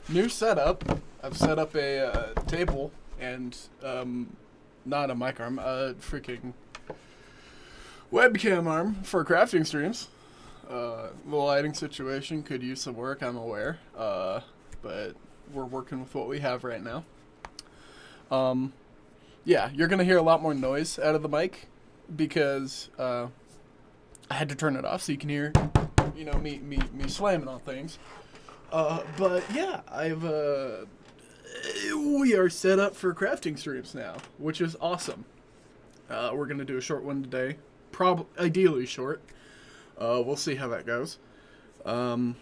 New setup. I've set up a table and not a mic arm, a freaking webcam arm for crafting streams. The lighting situation could use some work, I'm aware, but we're working with what we have right now. Yeah, you're gonna hear a lot more noise out of the mic because I had to turn it off so you can hear, you know, me slamming on things. But yeah, we are set up for crafting streams now, which is awesome. We're gonna do a short one today, ideally short. We'll see how that goes. And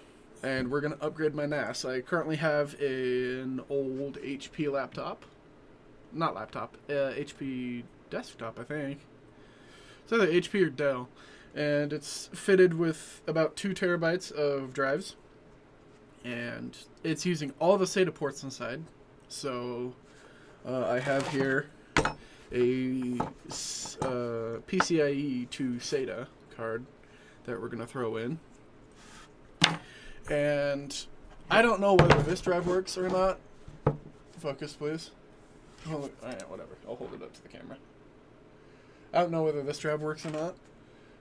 we're gonna upgrade my NAS. I currently have an old HP laptop. Not laptop, HP desktop, I think. It's either HP or Dell. And it's fitted with about 2 terabytes of drives. And it's using all the SATA ports inside. So I have here a PCIe to SATA card that we're going to throw in. And I don't know whether this drive works or not. Focus, please. Oh, alright, whatever. I'll hold it up to the camera. I don't know whether this drive works or not,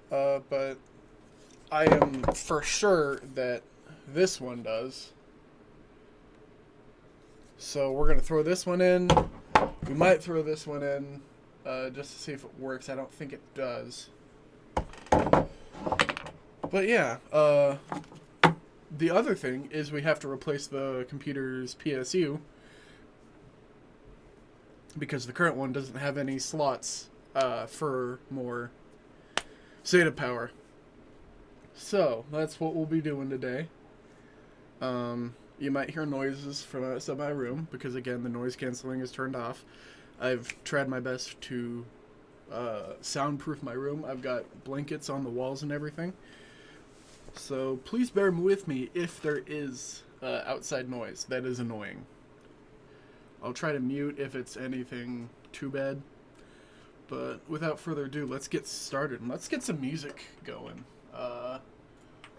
but I am for sure that this one does. So we're going to throw this one in. We might throw this one in just to see if it works. I don't think it does. But yeah, the other thing is we have to replace the computer's PSU because the current one doesn't have any slots for more SATA power. So that's what we'll be doing today. You might hear noises from outside my room because, again, the noise canceling is turned off. I've tried my best to soundproof my room. I've got blankets on the walls and everything. So please bear with me if there is outside noise. That is annoying. I'll try to mute if it's anything too bad. But without further ado, let's get started. And let's get some music going.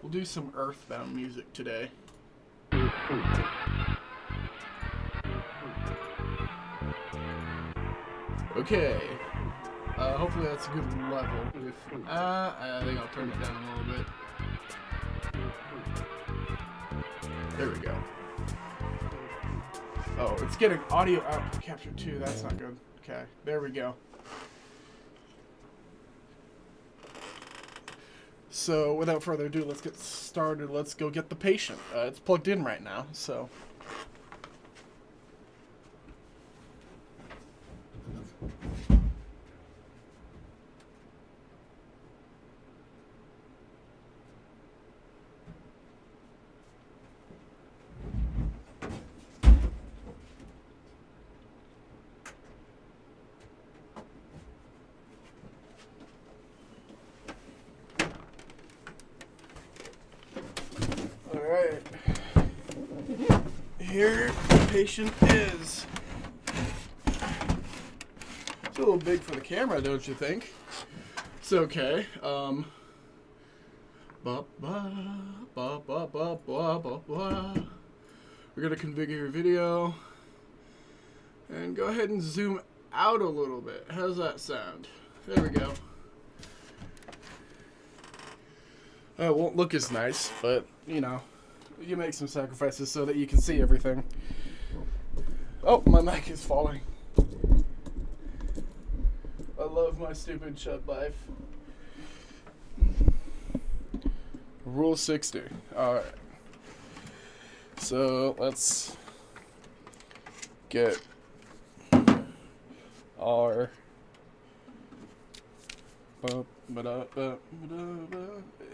We'll do some Earthbound music today. Okay. Hopefully that's a good level. I think I'll turn it down a little bit. There we go. Oh, it's getting audio output capture too. That's not good. Okay, there we go. So, without further ado, let's get started. Let's go get the patient. It's plugged in right now, so. Here the patient is. It's a little big for the camera, don't you think? It's okay. We're gonna configure your video and go ahead and zoom out a little bit. How's that sound? There we go. It won't look as nice, but you know. You make some sacrifices so that you can see everything. Oh, my mic is falling. I love my stupid shut life. Rule 60. Alright. So, let's get our...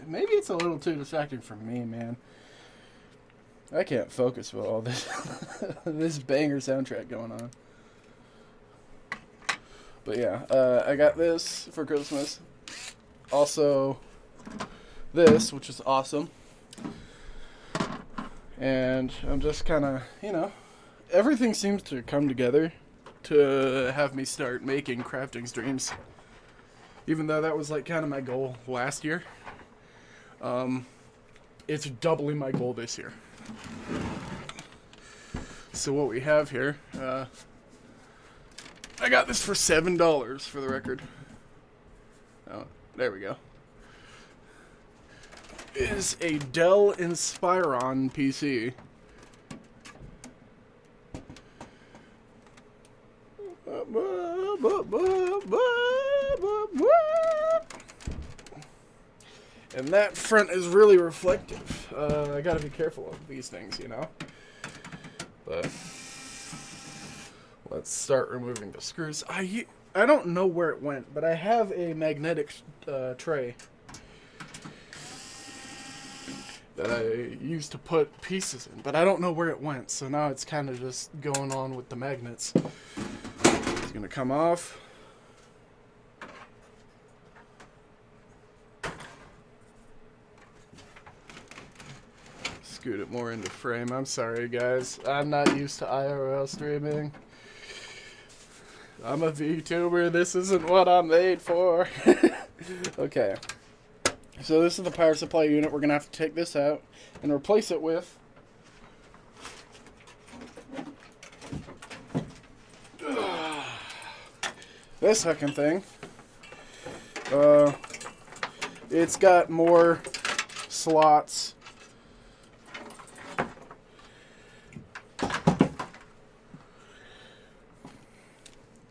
Maybe it's a little too distracting for me, man. I can't focus with all this this banger soundtrack going on. But yeah, I got this for Christmas. Also, this, which is awesome. And I'm just kind of, you know, everything seems to come together to have me start making crafting streams. Even though that was like kind of my goal last year. It's doubling my goal this year. So what we have here, I got this for $7 for the record. Oh, there we go. Is a Dell Inspiron PC. And that front is really reflective. I gotta be careful of these things, you know. But let's start removing the screws. I don't know where it went, but I have a magnetic tray that I used to put pieces in, but I don't know where it went, so now it's kind of just going on with the magnets. It's gonna come off. Scoot it more into frame. I'm sorry, guys. I'm not used to IRL streaming. I'm a VTuber. This isn't what I'm made for. Okay. So this is the power supply unit. We're going to have to take this out and replace it with this second thing. It's got more slots.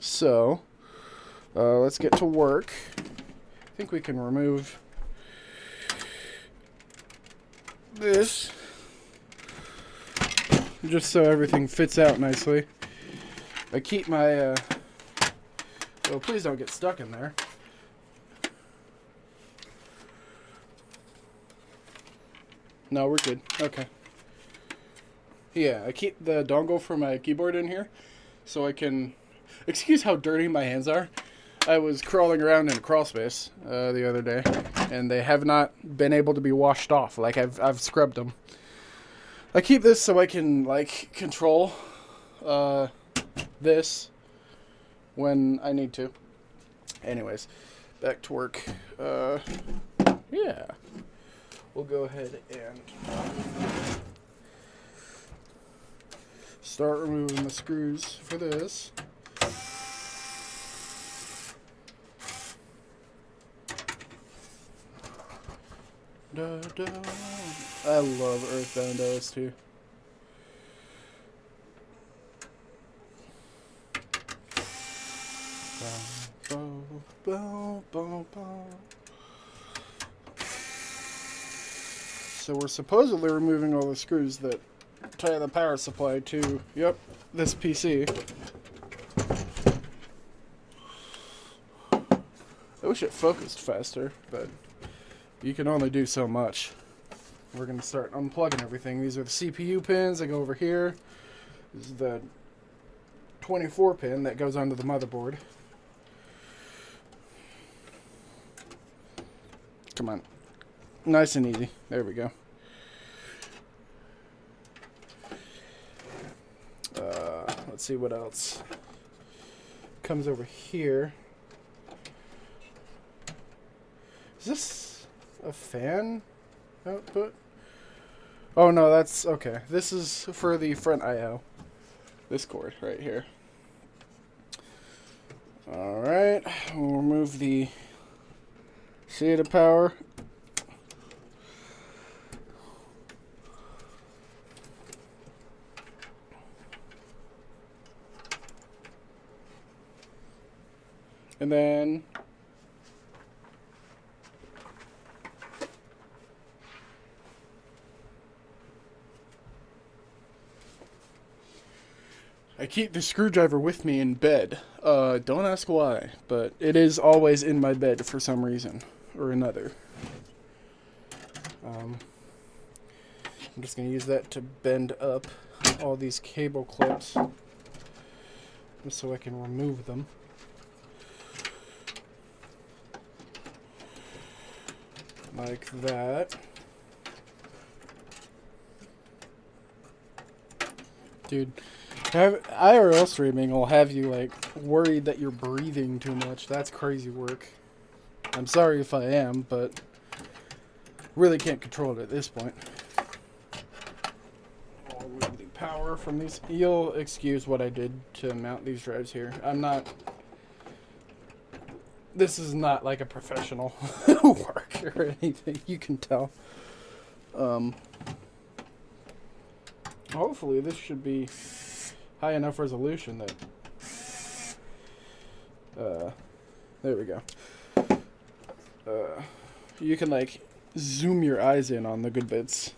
So, let's get to work. I think we can remove this just so everything fits out nicely. I keep my, oh, please don't get stuck in there. No, we're good. Okay. Yeah, I keep the dongle for my keyboard in here so I can... Excuse how dirty my hands are. I was crawling around in a crawl space the other day, and they have not been able to be washed off. Like, I've scrubbed them. I keep this so I can, like, control this when I need to. Anyways, back to work. Yeah. We'll go ahead and start removing the screws for this. Da, da. I love Earthbound OST. So we're supposedly removing all the screws that tie the power supply to, yep, this PC. I wish it focused faster, but you can only do so much. We're going to start unplugging everything. These are the CPU pins that go over here. This is the 24 pin that goes onto the motherboard. Come on. Nice and easy. There we go. Let's see what else comes over here. Is this a fan output? Oh no, that's okay. This is for the front I/O. This cord right here. Alright, we'll remove the SATA power. And then I keep the screwdriver with me in bed. Don't ask why, but it is always in my bed for some reason or another. I'm just going to use that to bend up all these cable clips just so I can remove them. Like that. Dude, IRL streaming will have you like worried that you're breathing too much. That's crazy work. I'm sorry if I am, but really can't control it at this point. I'll remove the power from these. You'll excuse what I did to mount these drives here. I'm not... This is not like a professional work or anything, you can tell. Hopefully this should be high enough resolution that... there we go. You can like zoom your eyes in on the good bits.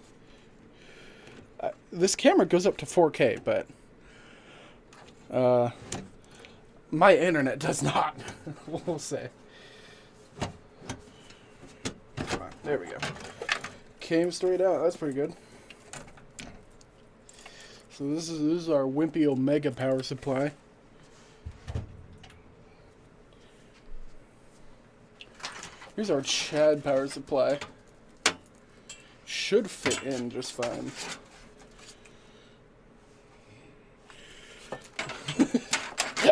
This camera goes up to 4K, but my internet does not. We'll say. Come on, there we go. Came straight out. That's pretty good. So this is our wimpy Omega power supply. Here's our Chad power supply. Should fit in just fine.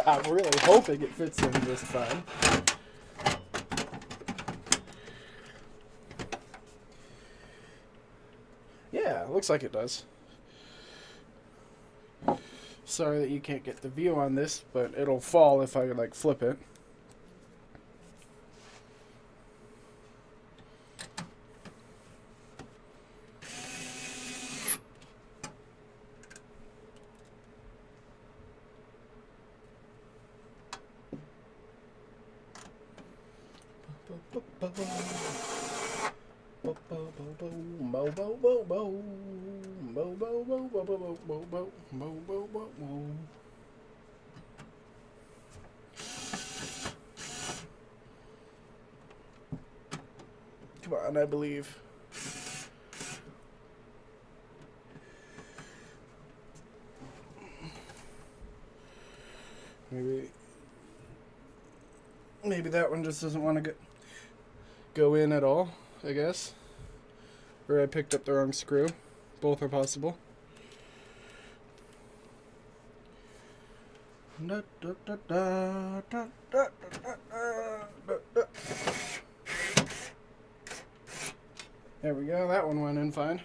I'm really hoping it fits in just fine. Yeah, looks like it does. Sorry that you can't get the view on this, but it'll fall if I like flip it. Come on, I believe. Maybe that one just doesn't want to go in at all, I guess. Or I picked up the wrong screw. Both are possible. There we go, that one went in fine.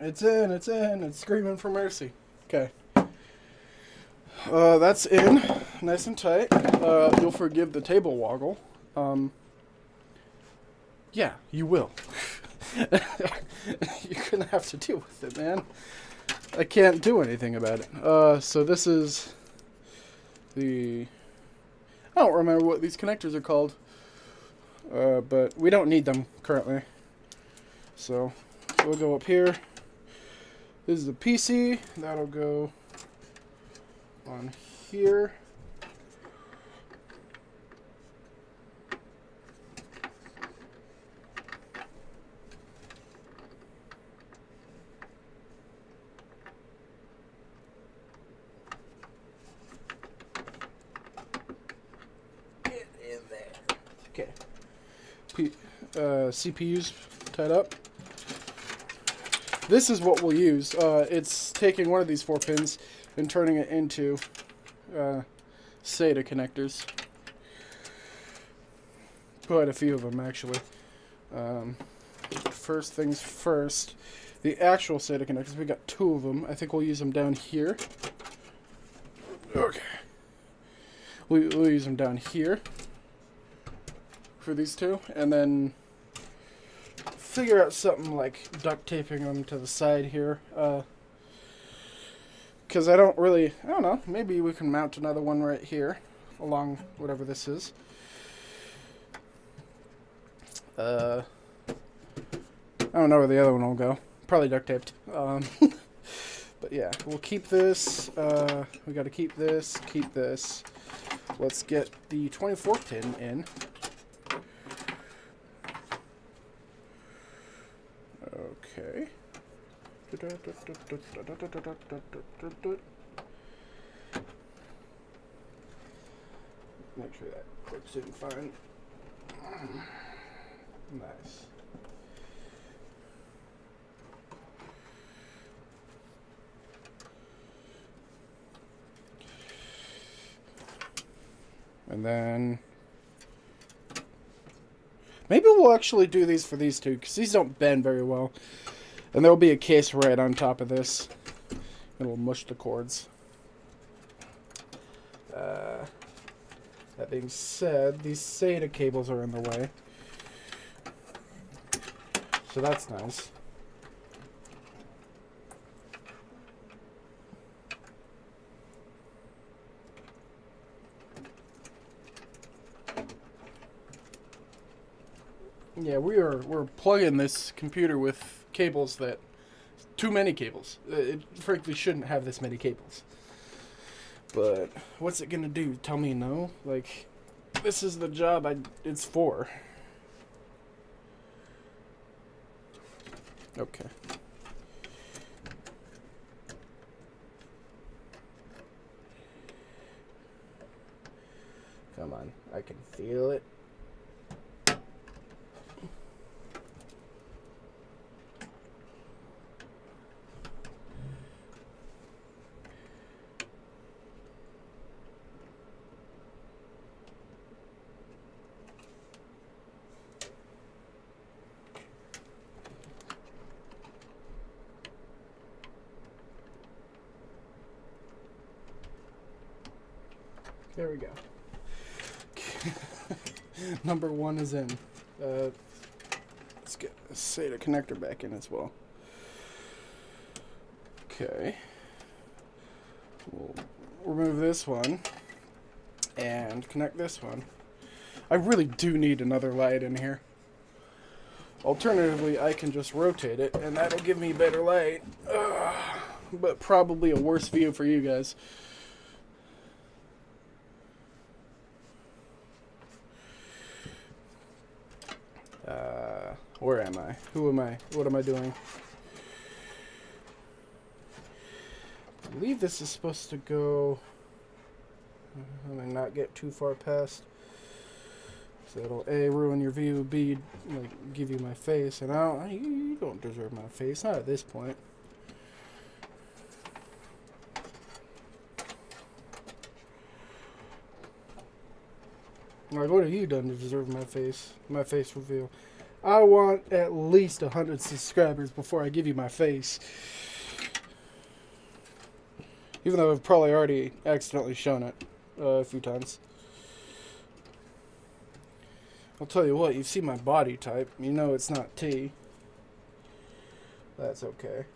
It's in, it's screaming for mercy. Okay. That's in, nice and tight. You'll forgive the table woggle. Yeah, you will. You're gonna have to deal with it, man. I can't do anything about it. So this is the... I don't remember what these connectors are called. But we don't need them currently. So we'll go up here. This is the PC. That'll go on here. Get in there. Okay. CPU's tied up. This is what we'll use. It's taking one of these 4 pins and turning it into SATA connectors. Quite a few of them, actually. First things first, the actual SATA connectors, we got 2 of them. I think we'll use them down here. Okay. We'll use them down here for these 2, and then figure out something like duct taping them to the side here, because I don't know, maybe we can mount another one right here along whatever this is. I don't know where the other one will go, probably duct taped. But yeah, we'll keep this. We got to keep this. Let's get the 24 pin in. Okay. Make sure that clips in fine. Nice. And then maybe we'll actually do these for these two, because these don't bend very well. And there will be a case right on top of this. It'll mush the cords. That being said, these SATA cables are in the way. So that's nice. Yeah, we're plugging this computer with cables that... Too many cables. It frankly shouldn't have this many cables. But what's it gonna do? Tell me no? Like, this is the job it's for. Okay. Come on, I can feel it. There we go. Number 1 is in. Let's get a SATA connector back in as well. Okay. We'll remove this one and connect this one. I really do need another light in here. Alternatively, I can just rotate it and that'll give me better light. But probably a worse view for you guys. Where am I? Who am I? What am I doing? I believe this is supposed to go... Let me not get too far past. So it'll A, ruin your view, B, like, give you my face, and you don't deserve my face, not at this point. Like, what have you done to deserve my face reveal? I want at least 100 subscribers before I give you my face. Even though I've probably already accidentally shown it a few times. I'll tell you what, you see my body type. You know it's not T. That's okay.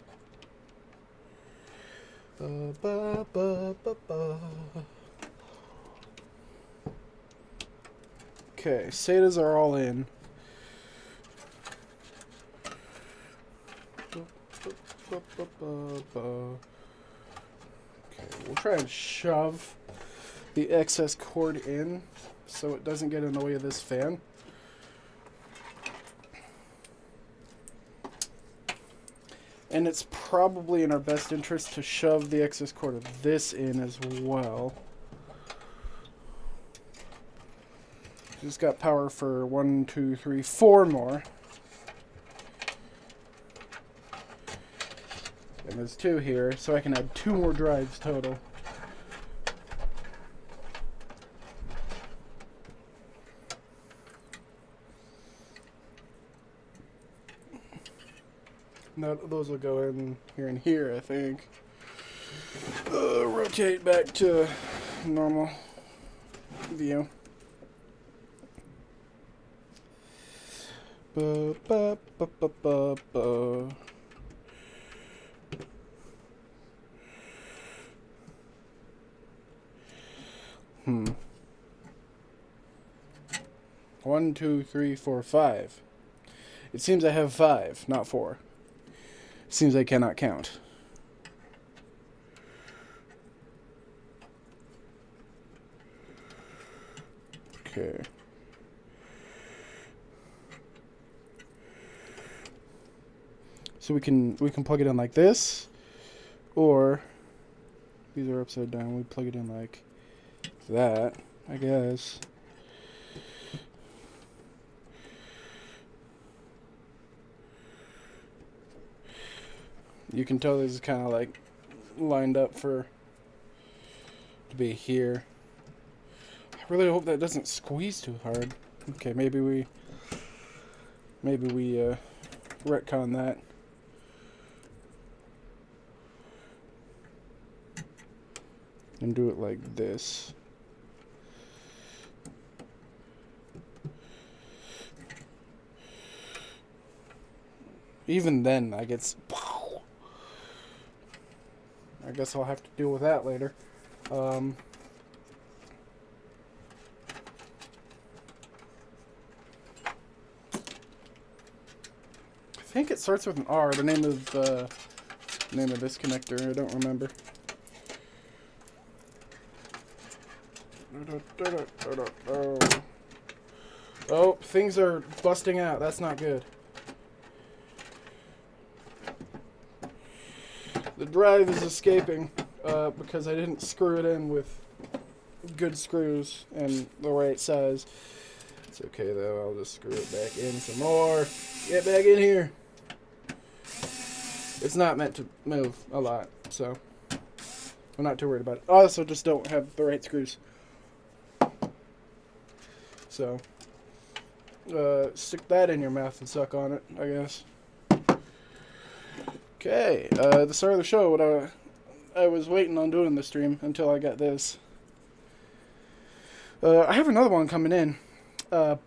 Okay, SATAs are all in. Okay, we'll try and shove the excess cord in so it doesn't get in the way of this fan. And it's probably in our best interest to shove the excess cord of this in as well. Just got power for 1, 2, 3, 4 more. And there's 2 here, so I can add 2 more drives total. Now those will go in here and here, I think. Rotate back to normal view. Ba, ba, ba, ba, ba, ba. One, 2, 3, 4, 5. It seems I have 5, not 4. It seems I cannot count. Okay. So we can plug it in like this, or these are upside down. We plug it in like that, I guess. You can tell this is kind of like lined up to be here. I really hope that doesn't squeeze too hard. Okay, maybe we retcon that. And do it like this. Even then, I guess I'll have to deal with that later. I think it starts with an R. The name of this connector, I don't remember. Oh, things are busting out. That's not good. The drive is escaping because I didn't screw it in with good screws and the right size. It's okay though, I'll just screw it back in some more. Get back in here. It's not meant to move a lot, so I'm not too worried about it. I also just don't have the right screws. So, stick that in your mouth and suck on it, I guess. Okay, the start of the show, I was waiting on doing the stream until I got this. I have another one coming in. I'll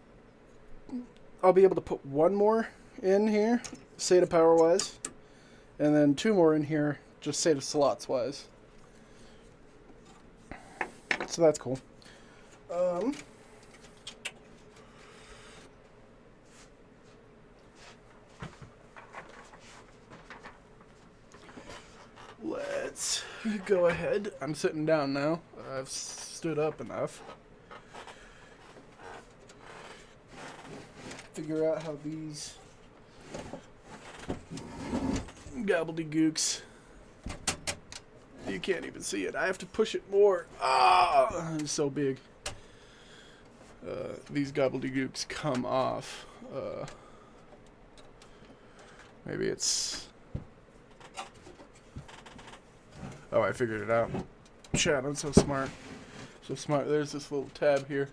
be able to put one more in here, SATA power-wise, and then two more in here, just SATA slots-wise. So that's cool. Let's go ahead. I'm sitting down now. I've stood up enough. Figure out how these gobbledygooks. You can't even see it. I have to push it more. Ah, it's so big. These gobbledygooks come off. Maybe it's... Oh, I figured it out. Chat, I'm so smart. So smart. There's this little tab here.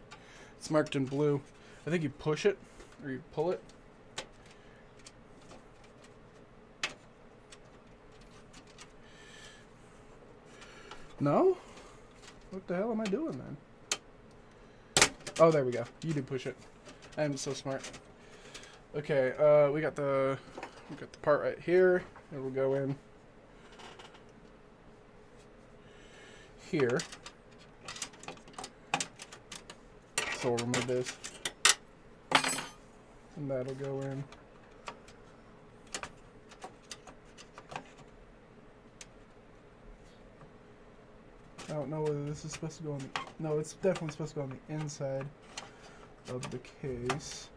It's marked in blue. I think you push it, or you pull it. No? What the hell am I doing then? Oh, there we go. You do push it. I am so smart. Okay, we got the part right here. It will go in here. So we'll remove this. And that'll go in. I don't know whether this is supposed to go on the... No, it's definitely supposed to go on the inside of the case.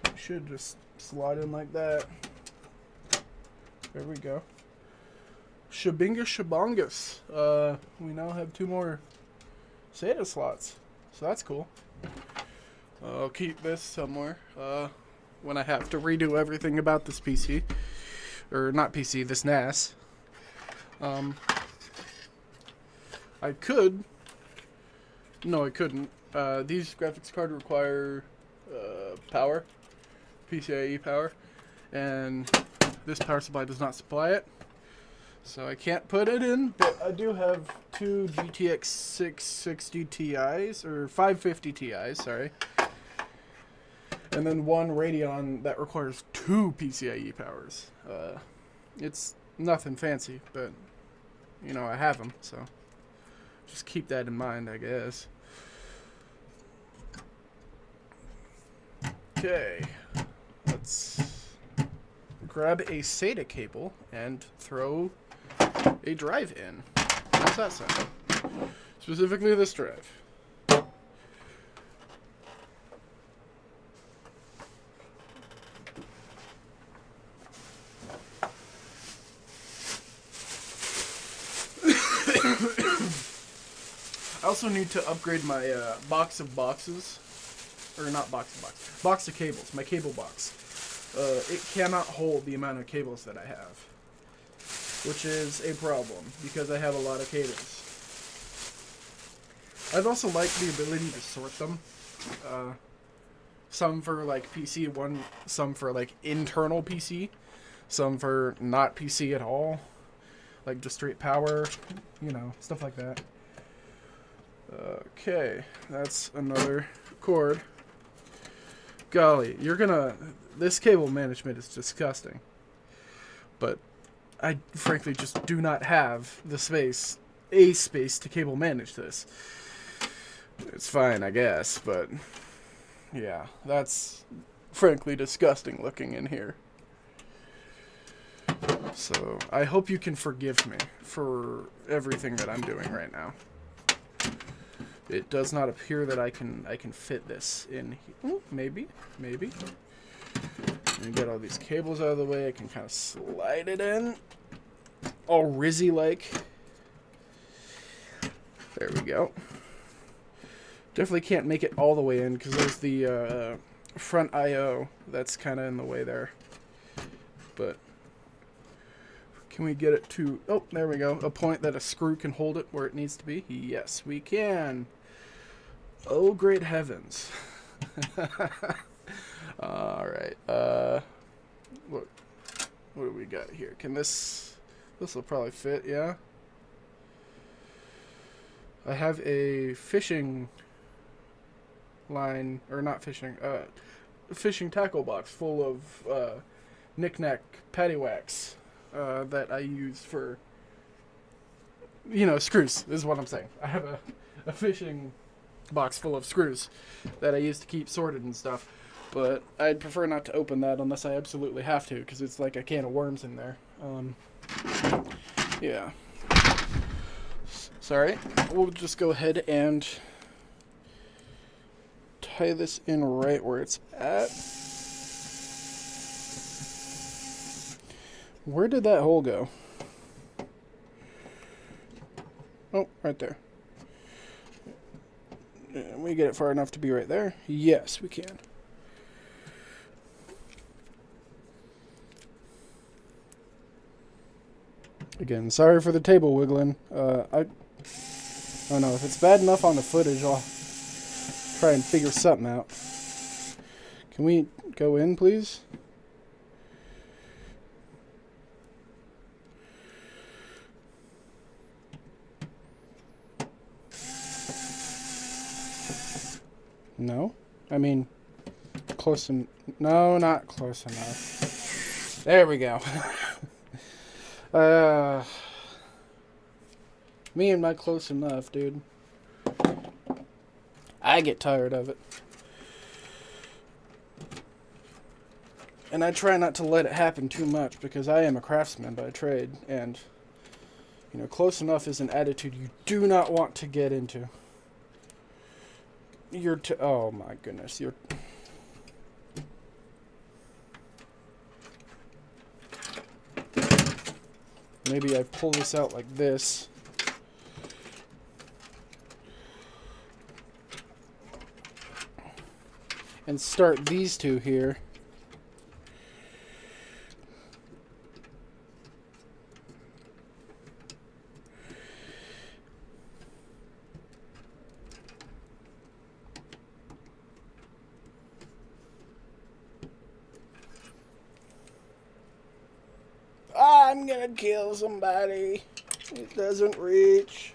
It should just slide in like that. There we go. Shabinga Shabongus. We now have two more SATA slots. So that's cool. I'll keep this somewhere when I have to redo everything about this PC. Or not PC, this NAS. I could. No, I couldn't. These graphics cards require power. PCIe power. And this power supply does not supply it. So I can't put it in, but I do have two GTX 660 Ti's, or 550 Ti's, sorry. And then one Radeon that requires two PCIe powers. It's nothing fancy, but, you know, I have them, so just keep that in mind, I guess. Okay, let's grab a SATA cable and throw a drive in. How's that sound? Specifically this drive. I also need to upgrade my box of boxes. Or not box of boxes. Box of cables. My cable box. It cannot hold the amount of cables that I have. Which is a problem, because I have a lot of cables. I'd also like the ability to sort them. Some for like PC, some for like internal PC, some for not PC at all, like just straight power, you know, stuff like that. Okay, that's another cord. Golly, this cable management is disgusting. But I frankly just do not have the space to cable manage this. It's fine, I guess, but yeah, that's frankly disgusting looking in here. So I hope you can forgive me for everything that I'm doing right now. It does not appear that I can fit this in here. Maybe. Let me get all these cables out of the way. I can kind of slide it in. All Rizzy-like. There we go. Definitely can't make it all the way in because there's the front I/O that's kind of in the way there. But can we get it to... Oh, there we go. A point that a screw can hold it where it needs to be? Yes, we can. Oh, great heavens. Alright. What do we got here? Can this will probably fit, yeah? I have a fishing line, or not fishing, fishing tackle box full of knick-knack paddywhacks that I use for, you know, screws, is what I'm saying. I have a fishing box full of screws that I use to keep sorted and stuff, but I'd prefer not to open that unless I absolutely have to, because it's like a can of worms in there. Yeah. Sorry. We'll just go ahead and tie this in right where it's at. Where did that hole go? Oh, right there. Can we get it far enough to be right there? Yes, we can. Again, sorry for the table wiggling. I don't know. If it's bad enough on the footage, I'll try and figure something out. Can we go in, please? No? I mean, no, not close enough. There we go. Me and my close enough, dude. I get tired of it. And I try not to let it happen too much because I am a craftsman by trade, and, you know, close enough is an attitude you do not want to get into. Oh my goodness, maybe I pull this out like this. And start these two here. I'm gonna kill somebody. It doesn't reach.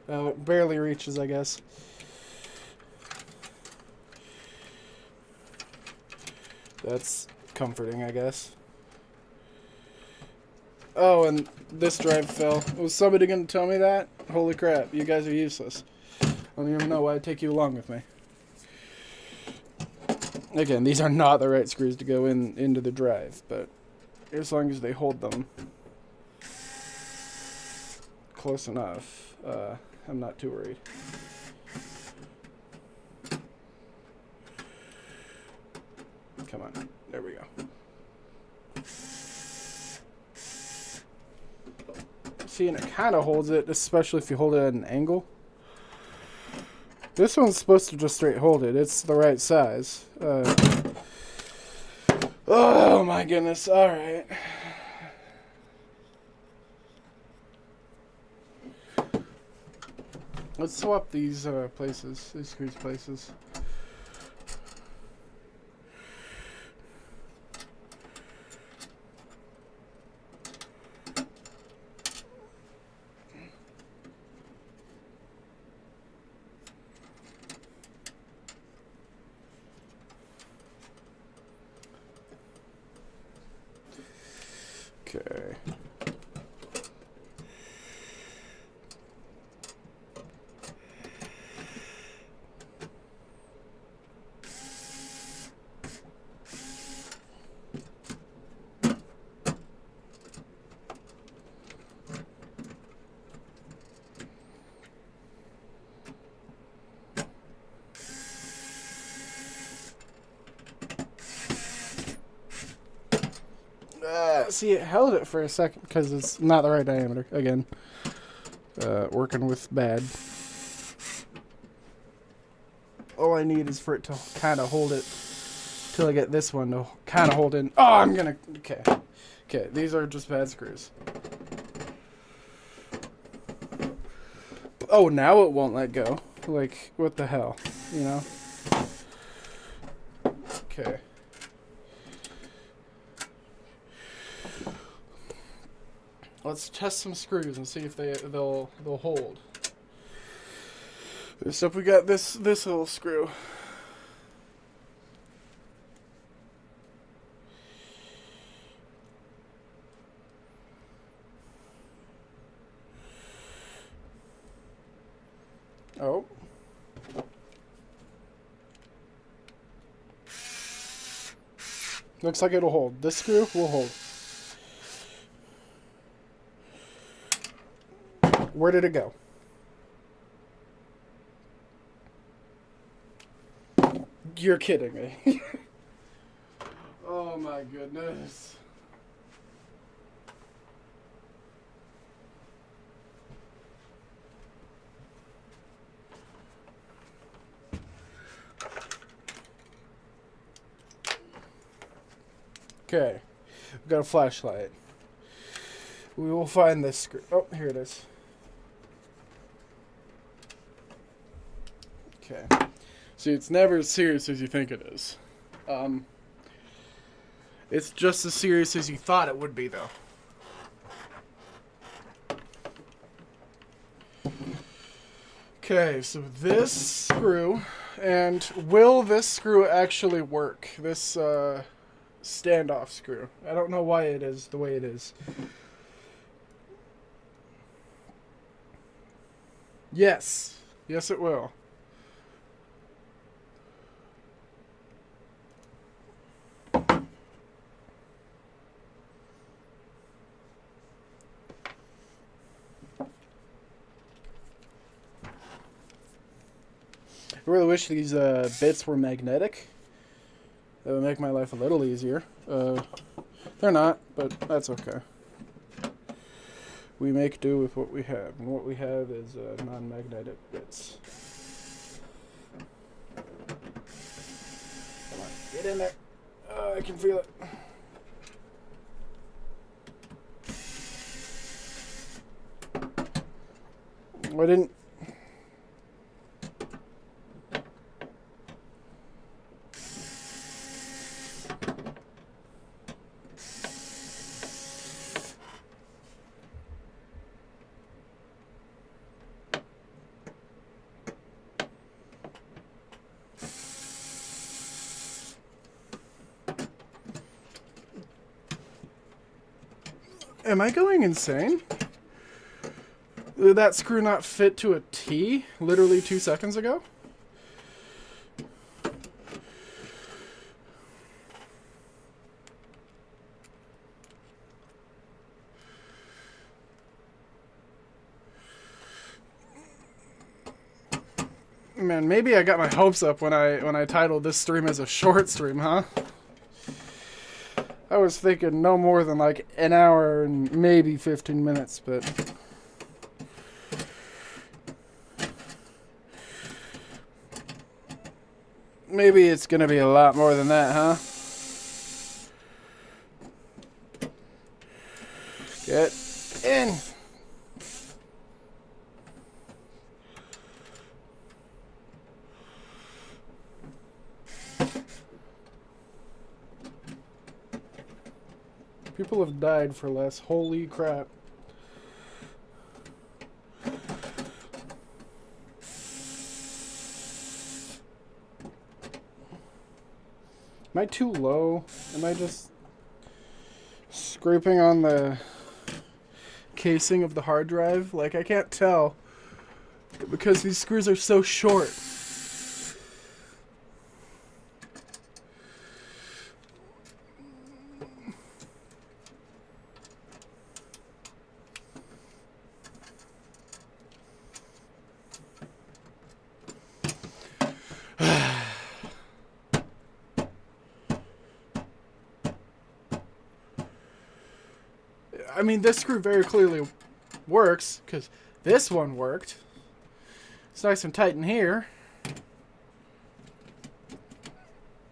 Oh, it barely reaches, I guess. That's comforting, I guess. Oh, and this drive fell. Was somebody gonna tell me that? Holy crap, you guys are useless. I don't even know why I'd take you along with me. Again, these are not the right screws to go into the drive, but as long as they hold them close enough, I'm not too worried. Come on, there we go. See, and it kind of holds it, especially if you hold it at an angle. This one's supposed to just straight hold it. It's the right size. Oh my goodness, alright. Let's swap these places, these screws places. Okay. See, it held it for a second because it's not the right diameter. Again, working with bad. All I need is for it to kind of hold it till I get this one to kind of hold in. Oh, I'm gonna. Okay. Okay, these are just bad screws. Oh, now it won't let go. Like, what the hell? You know? Okay. Let's test some screws and see if they'll hold. So we got this little screw. Oh. Looks like it'll hold. This screw will hold. Where did it go? You're kidding me. Oh my goodness. Okay. We've got a flashlight. We will find this screw. Oh, here it is. Okay. See, it's never as serious as you think it is. It's just as serious as you thought it would be, though. Okay, so this screw, and will this screw actually work? This standoff screw. I don't know why it is the way it is. Yes. Yes, it will. I really wish these bits were magnetic. That would make my life a little easier. They're not, but that's okay. We make do with what we have, and what we have is non-magnetic bits. Come on, get in there. Oh, I can feel it. I didn't. Am I going insane? Did that screw not fit to a T literally 2 seconds ago? Man, maybe I got my hopes up when I titled this stream as a short stream, huh? I was thinking no more than like an hour and maybe 15 minutes, but maybe it's gonna be a lot more than that, huh? Get in. People have died for less. Holy crap. Am I too low? Am I just scraping on the casing of the hard drive? Like, I can't tell because these screws are so short. I mean, this screw very clearly works, because this one worked. It's nice and tight in here.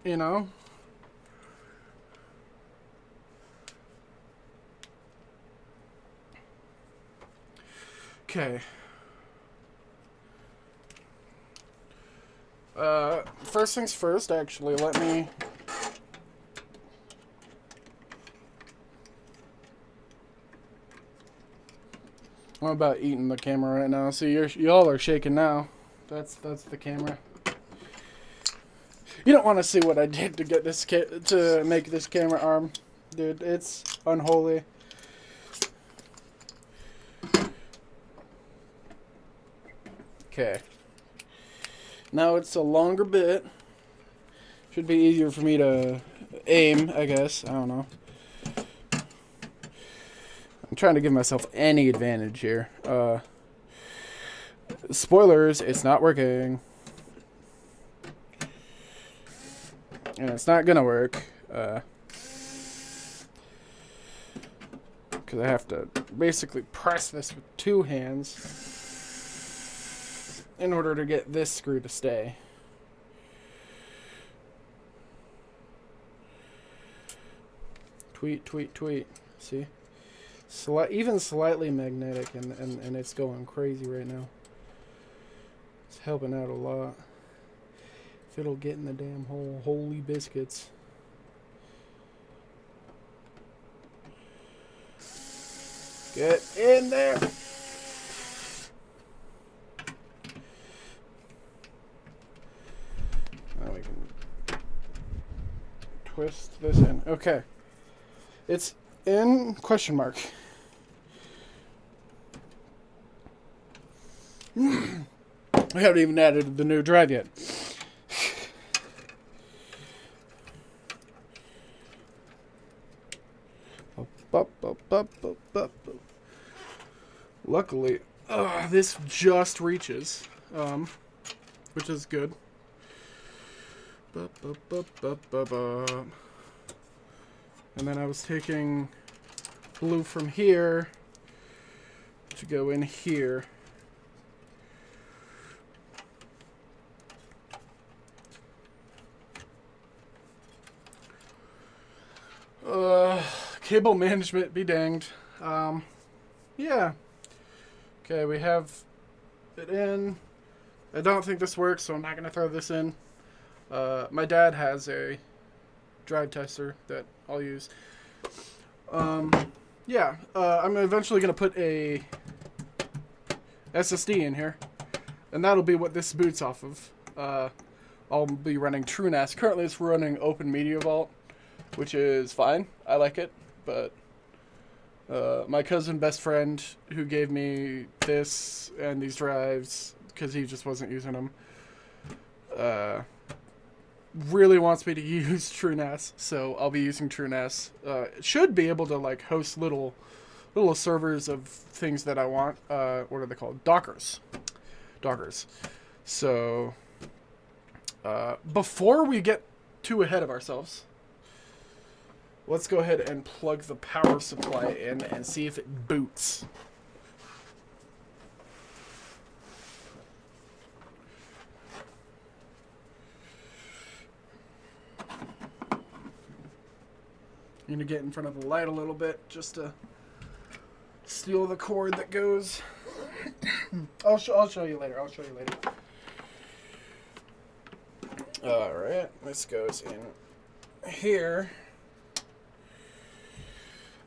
You know? Okay. First things first, actually, let me... I'm about eating the camera right now. See, y'all are shaking now. That's the camera. You don't want to see what I did to get this to make this camera arm, dude. It's unholy. Okay. Now it's a longer bit. Should be easier for me to aim, I guess. I don't know. I'm trying to give myself any advantage here. Spoilers, it's not working. And it's not gonna work. Because I have to basically press this with two hands in order to get this screw to stay. Tweet, tweet, tweet. See? Even slightly magnetic, and it's going crazy right now. It's helping out a lot. If it'll get in the damn hole. Holy biscuits. Get in there! Now we can twist this in. Okay. It's in question mark. We haven't even added the new drive yet. Luckily, this just reaches, which is good. And then I was taking glue from here to go in here. Cable management be danged. Yeah. Okay, we have it in. I don't think this works, so I'm not going to throw this in. My dad has a drive tester that I'll use. Yeah, I'm eventually going to put a SSD in here, and that'll be what this boots off of. I'll be running TrueNAS. Currently it's running Open Media Vault, which is fine. I like it, but my cousin best friend who gave me this and these drives, because he just wasn't using them, really wants me to use TrueNAS, so I'll be using TrueNAS. It should be able to like host little servers of things that I want. What are they called? Dockers. So before we get too ahead of ourselves, let's go ahead and plug the power supply in and see if it boots. I'm gonna get in front of the light a little bit just to steal the cord that goes. I'll show you later. All right, this goes in here.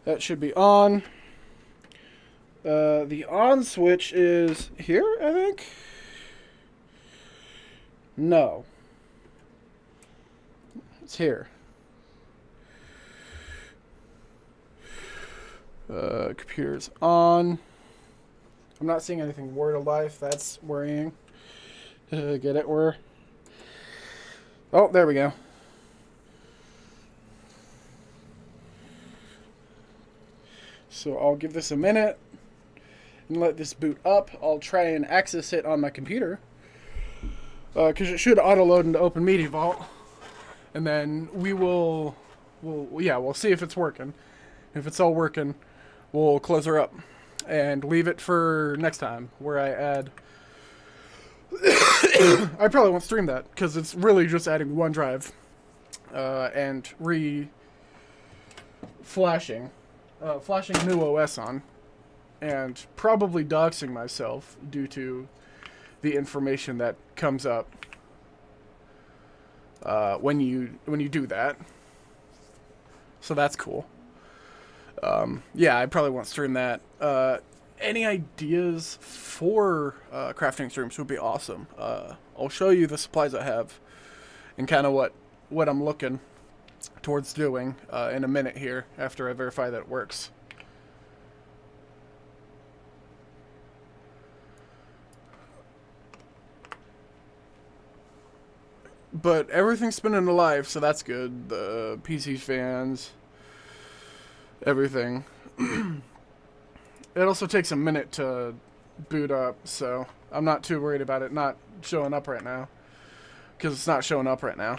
That should be on. The on switch is here, I think? No. It's here. Computer's on. I'm not seeing anything word of life. That's worrying. Get it? Oh, there we go. So I'll give this a minute and let this boot up. I'll try and access it on my computer, because it should auto-load into Open Media Vault. And then we'll see if it's working. If it's all working, we'll close her up and leave it for next time, where I add... I probably won't stream that, because it's really just adding OneDrive and flashing new OS on, and probably doxing myself due to the information that comes up when you do that. So that's cool. Yeah, I probably won't stream that. Any ideas for crafting streams would be awesome. I'll show you the supplies I have and kind of what I'm looking towards doing in a minute here after I verify that it works. But everything's spinning alive, so that's good. The PC fans, everything. It also takes a minute to boot up, so I'm not too worried about it not showing up right now, because it's not showing up right now.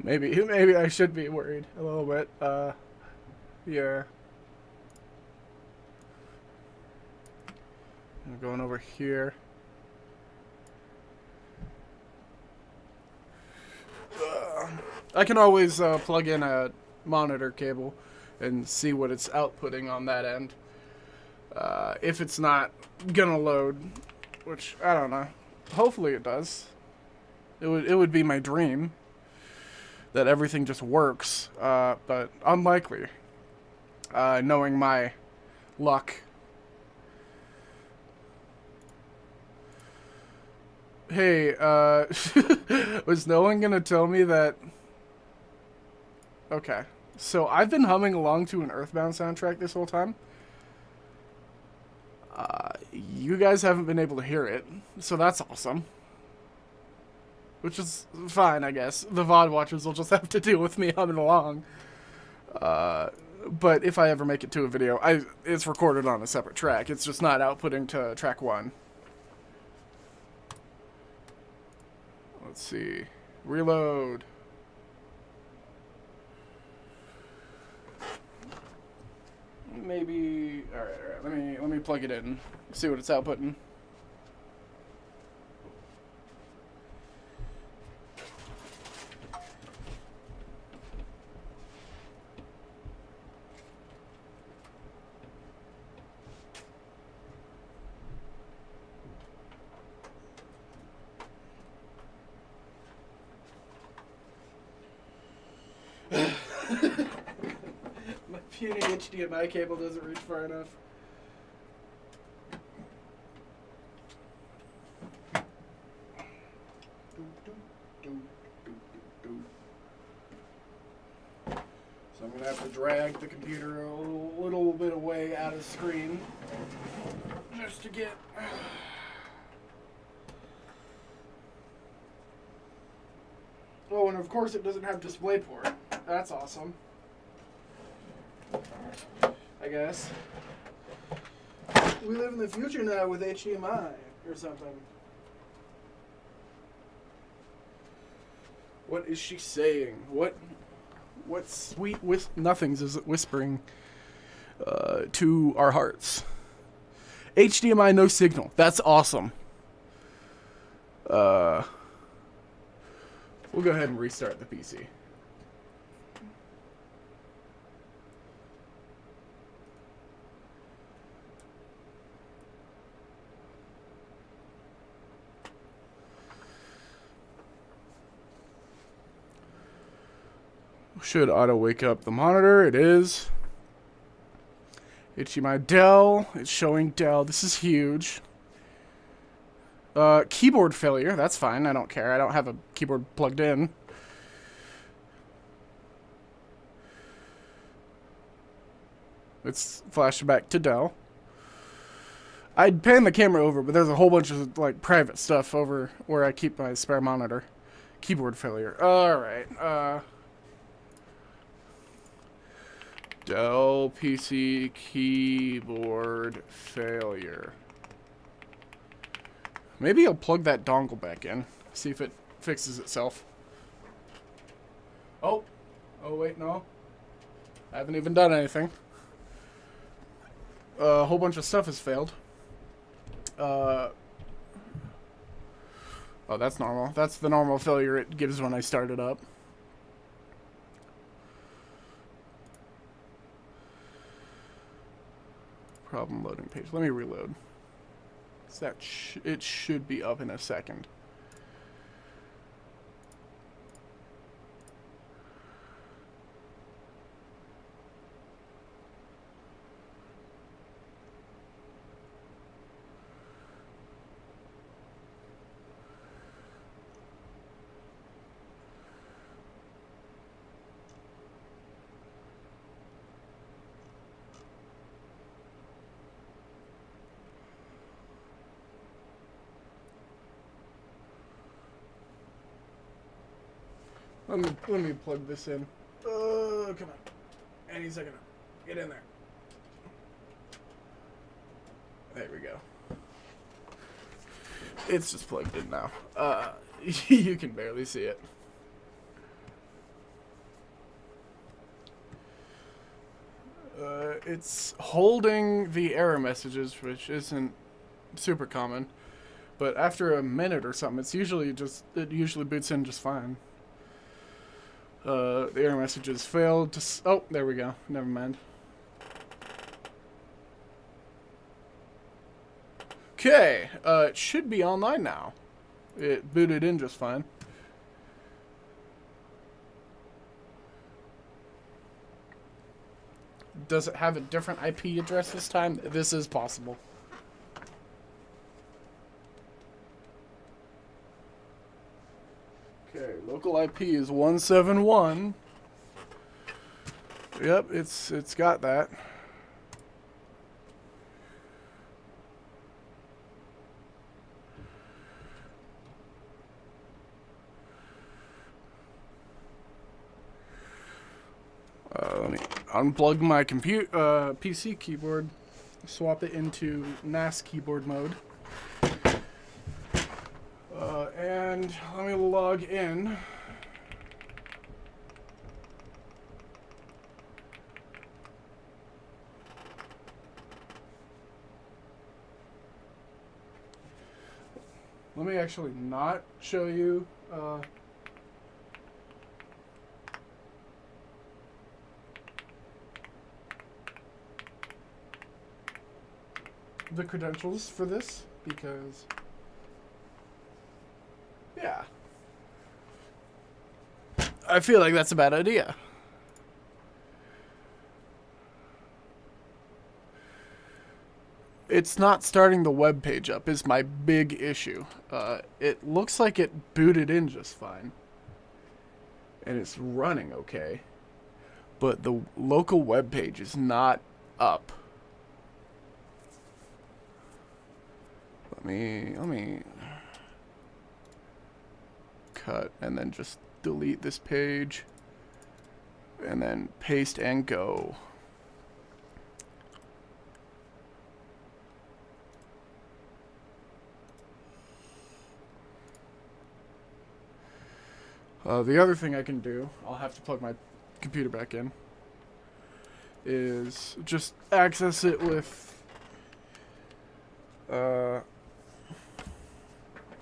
Maybe I should be worried a little bit. Yeah. I'm going over here. I can always plug in a monitor cable and see what it's outputting on that end. If it's not gonna load, which I don't know. Hopefully it does. It would be my dream that everything just works, but unlikely, knowing my luck. Hey, was no one gonna tell me that... Okay, so I've been humming along to an Earthbound soundtrack this whole time. You guys haven't been able to hear it, so that's awesome. Which is fine, I guess. The VOD watchers will just have to deal with me humming along. But if I ever make it to a video, it's recorded on a separate track. It's just not outputting to track 1. Let's see. Reload. Maybe... Alright. Let me plug it in. See what it's outputting. My puny HDMI cable doesn't reach far enough. So I'm gonna have to drag the computer a little bit away out of screen just to get... Oh, and of course it doesn't have DisplayPort. That's awesome. I guess. We live in the future now with HDMI or something. What is she saying? What sweet nothings is it whispering to our hearts? HDMI, no signal. That's awesome. We'll go ahead and restart the PC. Should auto wake up the monitor. It is. HDMI Dell. It's showing Dell. This is huge. Keyboard failure. That's fine. I don't care. I don't have a keyboard plugged in. It's flashed back to Dell. I'd pan the camera over, but there's a whole bunch of like private stuff over where I keep my spare monitor. Keyboard failure. Alright. Dell PC keyboard failure. Maybe I'll plug that dongle back in. See if it fixes itself. Oh. Oh, wait, no. I haven't even done anything. A whole bunch of stuff has failed. Oh, that's normal. That's the normal failure it gives when I start it up. Problem loading page. Let me reload. That it should be up in a second. Let me plug this in. Come on. Any second. Get in there. There we go. It's just plugged in now. You can barely see it. It's holding the error messages, which isn't super common. But after a minute or something, it usually boots in just fine. The error messages failed to... Oh, there we go. Never mind. Okay, it should be online now. It booted in just fine. Does it have a different IP address this time? This is possible. Okay, local IP is 171. Yep, it's got that. Let me unplug my PC keyboard, swap it into NAS keyboard mode. And let me log in. Let me actually not show you the credentials for this, because yeah, I feel like that's a bad idea. It's not starting the web page up is my big issue. It looks like it booted in just fine. And it's running okay. But the local web page is not up. Let me cut and then just delete this page. And then paste and go. The other thing I can do, I'll have to plug my computer back in, is just access it with My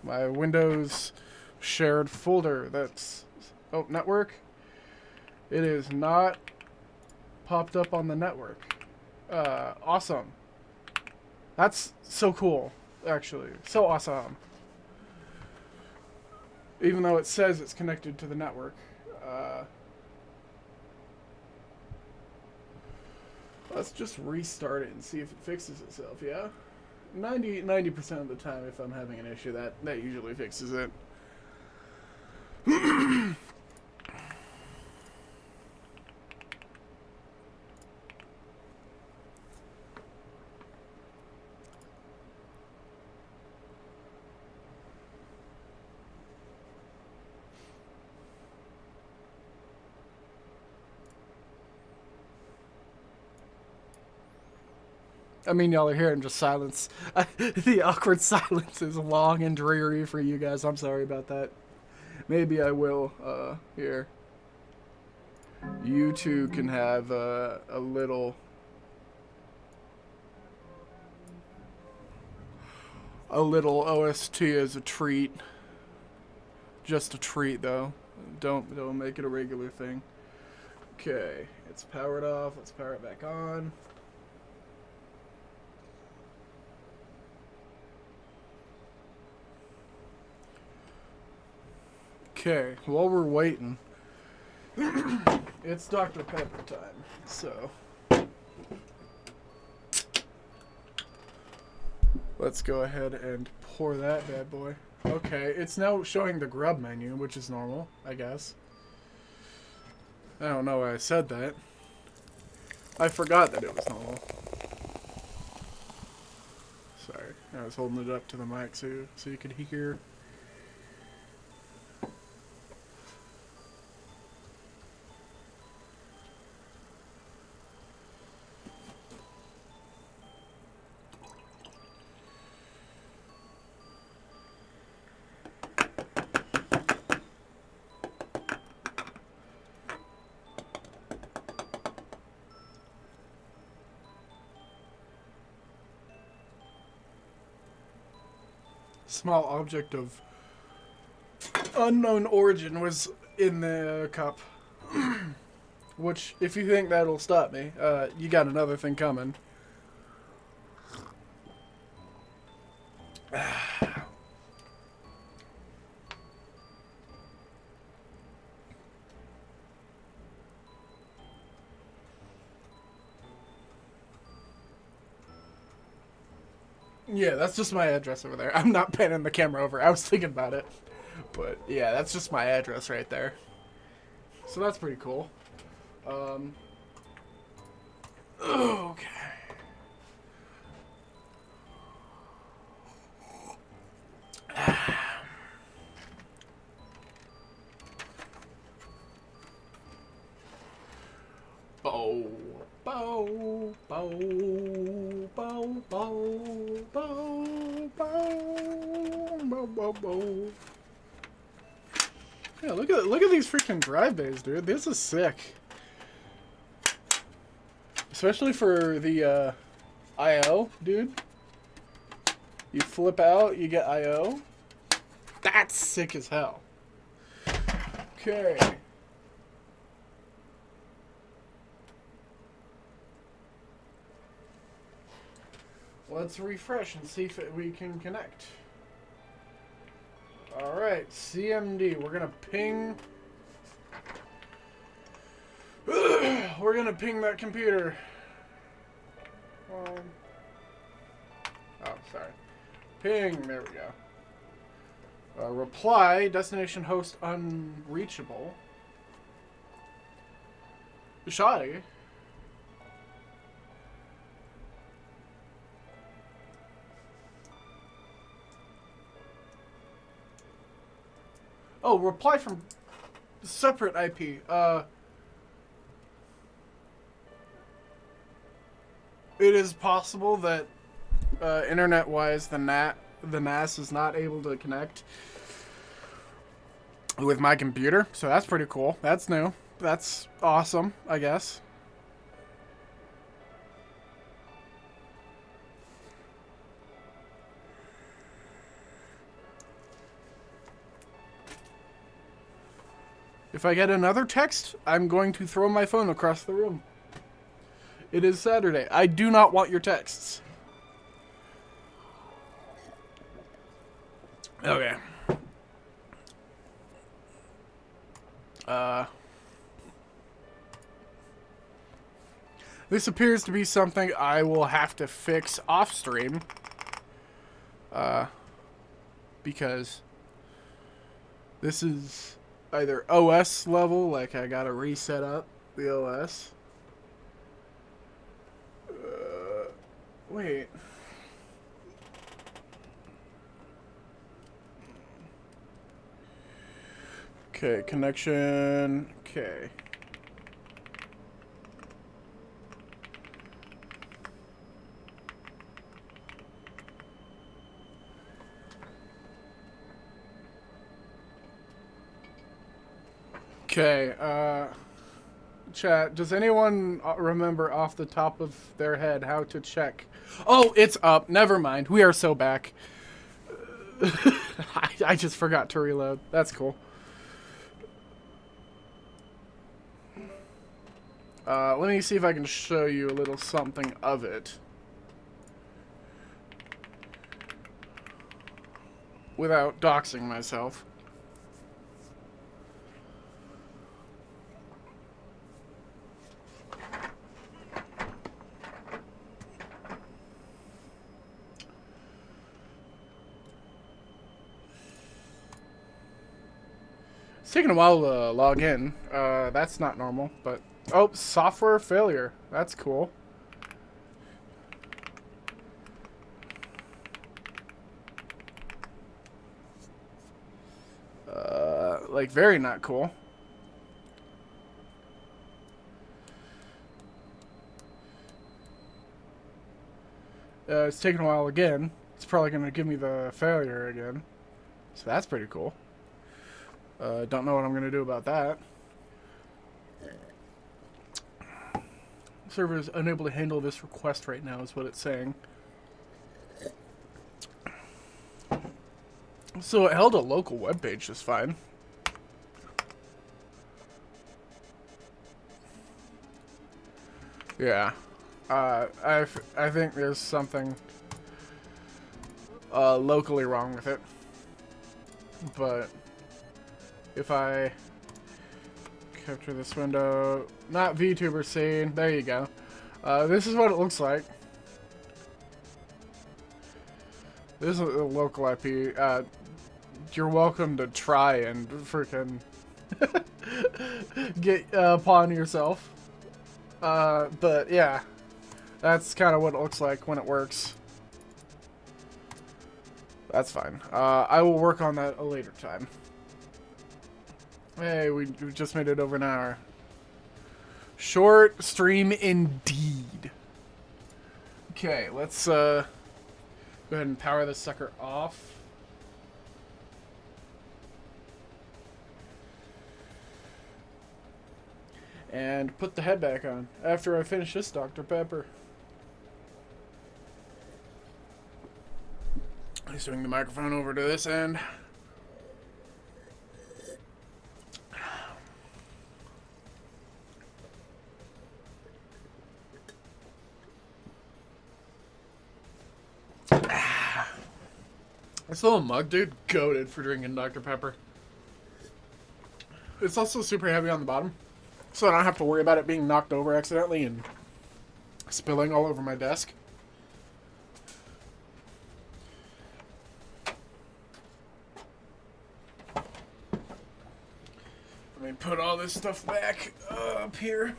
Windows shared folder. That's network. It is not popped up on the network. Awesome. That's so cool, actually. So awesome. Even though it says it's connected to the network. Let's just restart it and see if it fixes itself, yeah? 90% of the time, if I'm having an issue, that usually fixes it. I mean, y'all are hearing just silence. The awkward silence is long and dreary for you guys. I'm sorry about that. Maybe I will, here. You two can have, a little OST as a treat. Just a treat, though. Don't make it a regular thing. Okay, it's powered off. Let's power it back on. Okay, while we're waiting, it's Dr. Pepper time, so let's go ahead and pour that bad boy. Okay, it's now showing the grub menu, which is normal, I guess. I don't know why I said that. I forgot that it was normal. Sorry, I was holding it up to the mic so you could hear. Small object of unknown origin was in the cup. Which, if you think that'll stop me, you got another thing coming. Yeah, that's just my address over there. I'm not panning the camera over. I was thinking about it. But, yeah, that's just my address right there. So that's pretty cool. Okay. Bow, bow, bow, bow, bow, bow, bow, bow, bow. Yeah, look at these freaking drive bays, dude. This is sick. Especially for the I/O, dude. You flip out, you get I/O. That's sick as hell. Okay. Let's refresh and see if we can connect. Alright, CMD. We're gonna ping. We're gonna ping that computer. Oh, sorry. Ping. There we go. Reply. Destination host unreachable. Shoddy. Oh, reply from separate IP. It is possible that internet-wise, the NAS is not able to connect with my computer, so that's pretty cool. That's new. That's awesome, I guess. If I get another text, I'm going to throw my phone across the room. It is Saturday. I do not want your texts. Okay. This appears to be something I will have to fix off stream. Because this is either OS level, like I gotta reset up the OS. Wait. Okay, connection. Okay. Okay, chat, does anyone remember off the top of their head how to check? Oh, it's up. Never mind. We are so back. I just forgot to reload. That's cool. Let me see if I can show you a little something of it. Without doxing myself. It's taking a while to log in. That's not normal, but... Oh, software failure. That's cool. Like, very not cool. It's taking a while again. It's probably going to give me the failure again. So that's pretty cool. Don't know what I'm going to do about that. Server is unable to handle this request right now, is what it's saying. So it held a local webpage just fine. Yeah. I think there's something locally wrong with it. But if I capture this window, not VTuber scene, there you go. This is what it looks like. This is a local IP. You're welcome to try and freaking get pawn yourself. But yeah, that's kind of what it looks like when it works. That's fine. I will work on that a later time. Hey, we just made it over an hour. Short stream indeed. Okay, let's go ahead and power this sucker off. And put the head back on after I finish this Dr. Pepper. I swing the microphone over to this end. This little mug, dude, goated for drinking Dr. Pepper. It's also super heavy on the bottom, so I don't have to worry about it being knocked over accidentally and spilling all over my desk. Let me put all this stuff back up here.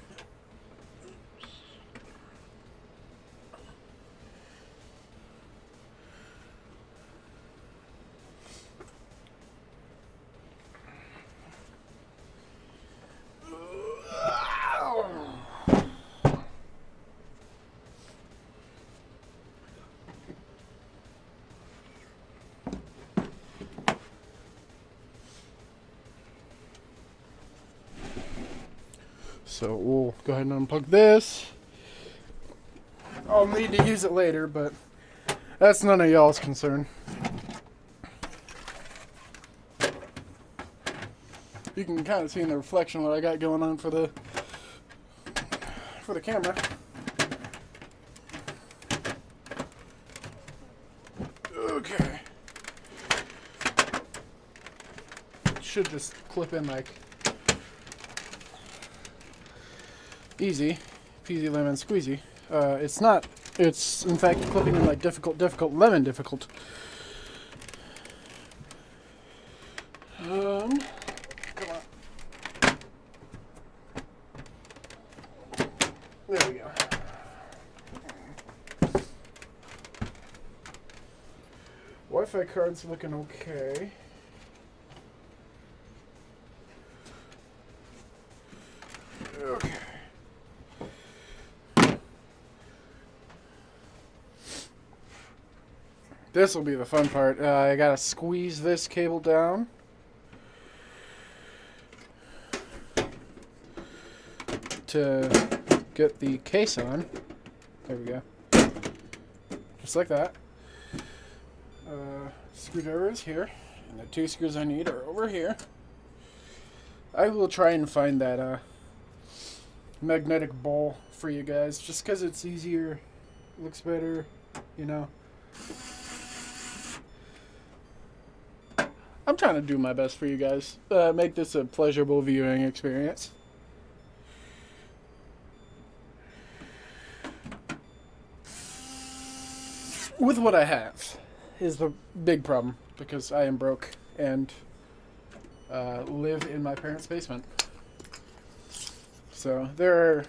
So we'll go ahead and unplug this. I'll need to use it later, but that's none of y'all's concern. You can kind of see in the reflection what I got going on for the camera. Okay. Should just clip in like easy peasy lemon squeezy. It's not. It's in fact clipping in like difficult lemon difficult. Come on. There we go. Wi-Fi card's looking okay. Okay. This will be the fun part. I gotta squeeze this cable down. To get the case on. There we go. Just like that. Screwdriver is here. And the 2 screws I need are over here. I will try and find that magnetic ball for you guys. Just because it's easier. Looks better. You know. I'm trying to do my best for you guys. Make this a pleasurable viewing experience. With what I have is the big problem, because I am broke and live in my parents' basement. So there are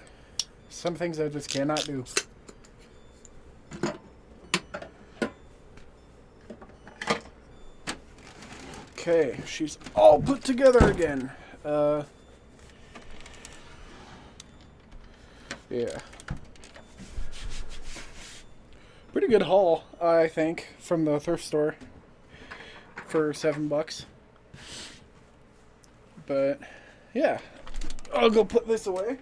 some things I just cannot do. Okay, she's all put together again. Yeah. Pretty good haul, I think, from the thrift store for $7. But yeah, I'll go put this away.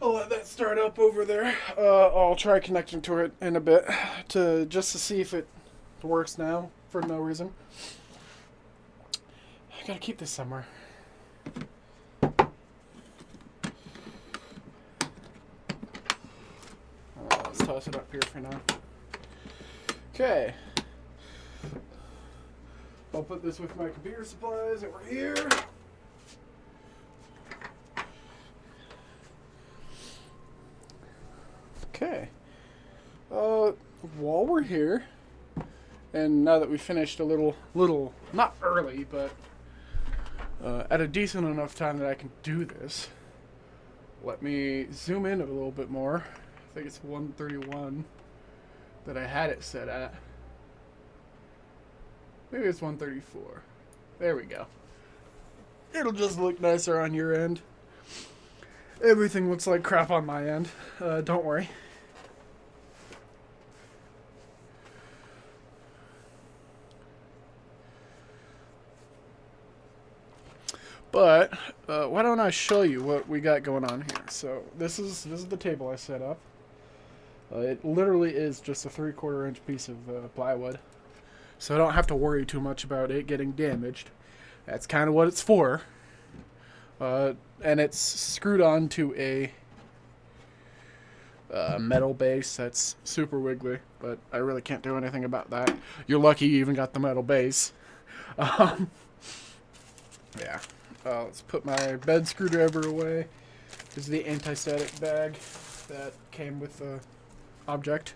I'll let that start up over there. I'll try connecting to it in a bit just to see if it works now for no reason. I gotta keep this somewhere. Let's toss it up here for now. Okay. I'll put this with my computer supplies over here. Okay. While we're here, and now that we finished a little, not early, but at a decent enough time that I can do this, let me zoom in a little bit more. I think it's 131 that I had it set at. Maybe it's 134. There we go. It'll just look nicer on your end. Everything looks like crap on my end. Don't worry. But why don't I show you what we got going on here? So this is the table I set up. It literally is just a 3/4 inch piece of plywood, so I don't have to worry too much about it getting damaged. That's kind of what it's for. And it's screwed on to a metal base that's super wiggly, but I really can't do anything about that. You're lucky you even got the metal base. Yeah. Let's put my bed screwdriver away. This is the anti-static bag that came with the object.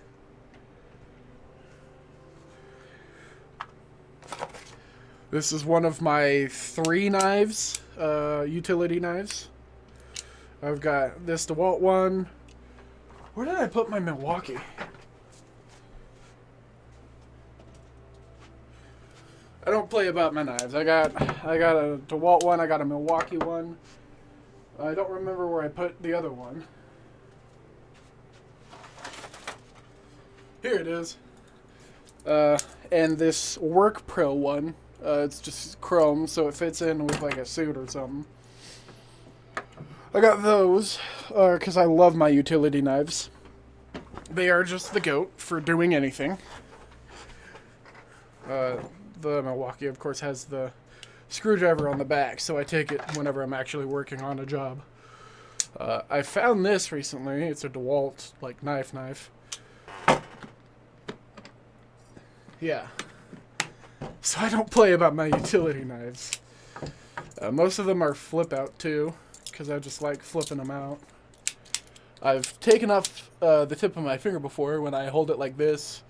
This is one of my 3 knives, utility knives. I've got this DeWalt one. Where did I put my Milwaukee? I don't play about my knives. I got a DeWalt one. I got a Milwaukee one. I don't remember where I put the other one. Here it is. And this Work Pro one, it's just chrome, so it fits in with like a suit or something. I got those because I love my utility knives. They are just the goat for doing anything. The Milwaukee, of course, has the screwdriver on the back, so I take it whenever I'm actually working on a job. I found this recently. It's a DeWalt, like, knife. Yeah. So I don't play about my utility knives. Most of them are flip out, too, because I just like flipping them out. I've taken off the tip of my finger before when I hold it like this.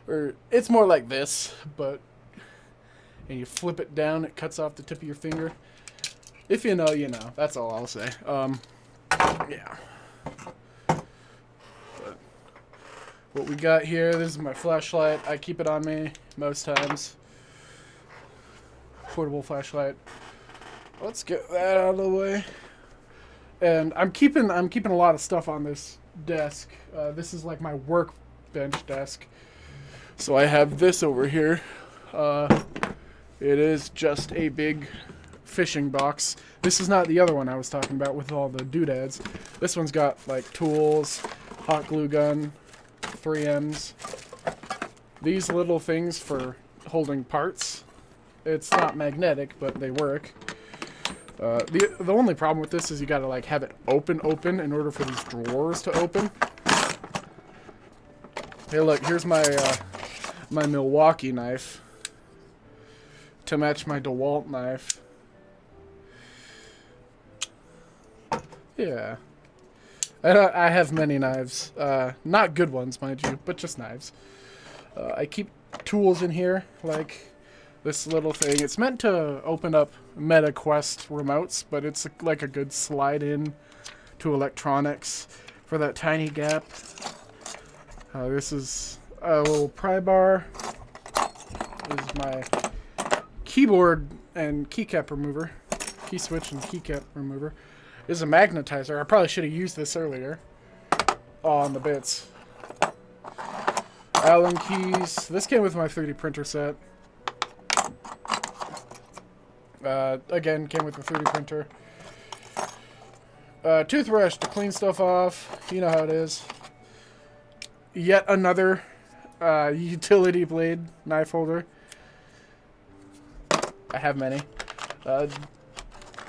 Or, it's more like this, but... And you flip it down, it cuts off the tip of your finger. If you know, you know. That's all I'll say. Yeah. But what we got here, this is my flashlight. I keep it on me most times. Portable flashlight. Let's get that out of the way. And I'm keeping a lot of stuff on this desk. This is like my workbench desk. So I have this over here. It is just a big fishing box. This is not the other one I was talking about with all the doodads. This one's got like tools, hot glue gun, 3Ms. These little things for holding parts. It's not magnetic, but they work. The only problem with this is you gotta like have it open in order for these drawers to open. Hey, look, here's my my Milwaukee knife to match my DeWalt knife. Yeah. I have many knives. Not good ones, mind you, but just knives. I keep tools in here, like this little thing. It's meant to open up MetaQuest remotes, but it's like a good slide in to electronics for that tiny gap. This is a little pry bar. This is my keyboard and keycap remover. Key switch and keycap remover. This is a magnetizer. I probably should have used this earlier on the bits. Allen keys. This came with my 3D printer set. Again, came with the 3D printer. Toothbrush to clean stuff off. You know how it is. Yet another utility blade knife holder. I have many.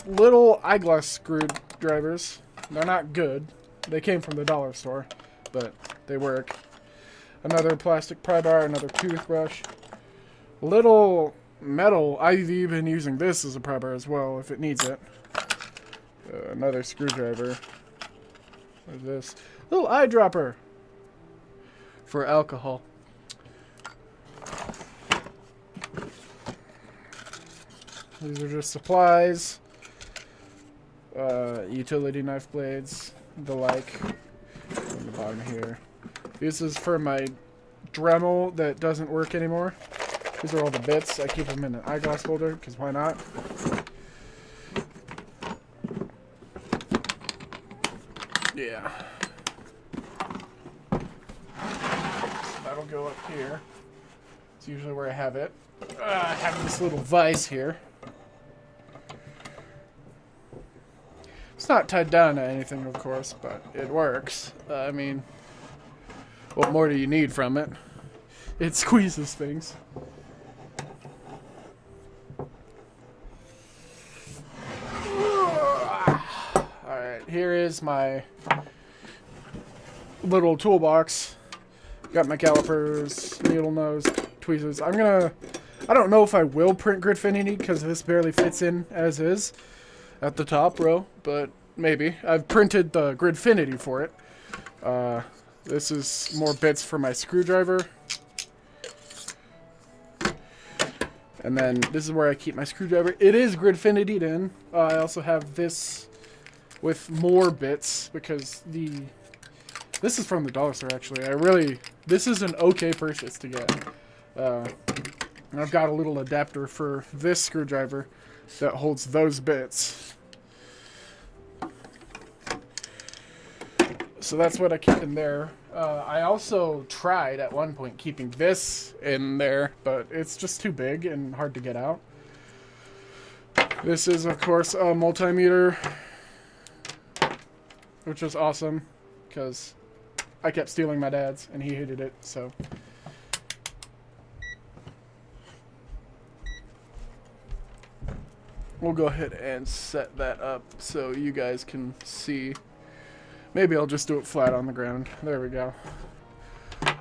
Little eyeglass screwdrivers. They're not good. They came from the dollar store, but they work. Another plastic pry bar, another toothbrush. Little metal. I've been using this as a pry bar as well, if it needs it. Another screwdriver. What's this? Little eyedropper for alcohol. These are just supplies. Utility knife blades, the like. On the bottom here. This is for my Dremel that doesn't work anymore. These are all the bits. I keep them in an eyeglass holder, because why not? Yeah. That'll go up here. It's usually where I have it. I have this little vise here. It's not tied down to anything, of course, but it works. I mean, what more do you need from it? It squeezes things. Alright, here is my little toolbox. Got my calipers, needle nose, tweezers. I don't know if I will print Gridfinity because this barely fits in as is at the top row, but maybe. I've printed the Gridfinity for it. This is more bits for my screwdriver. And then this is where I keep my screwdriver. It is Gridfinity'd in. I also have this with more bits because this is from the dollar store actually. This is an okay purchase to get. I've got a little adapter for this screwdriver that holds those bits. So that's what I keep in there. I also tried at one point keeping this in there, but it's just too big and hard to get out. This is, of course, a multimeter, which is awesome because I kept stealing my dad's and he hated it, so. We'll go ahead and set that up so you guys can see. Maybe I'll just do it flat on the ground. There we go.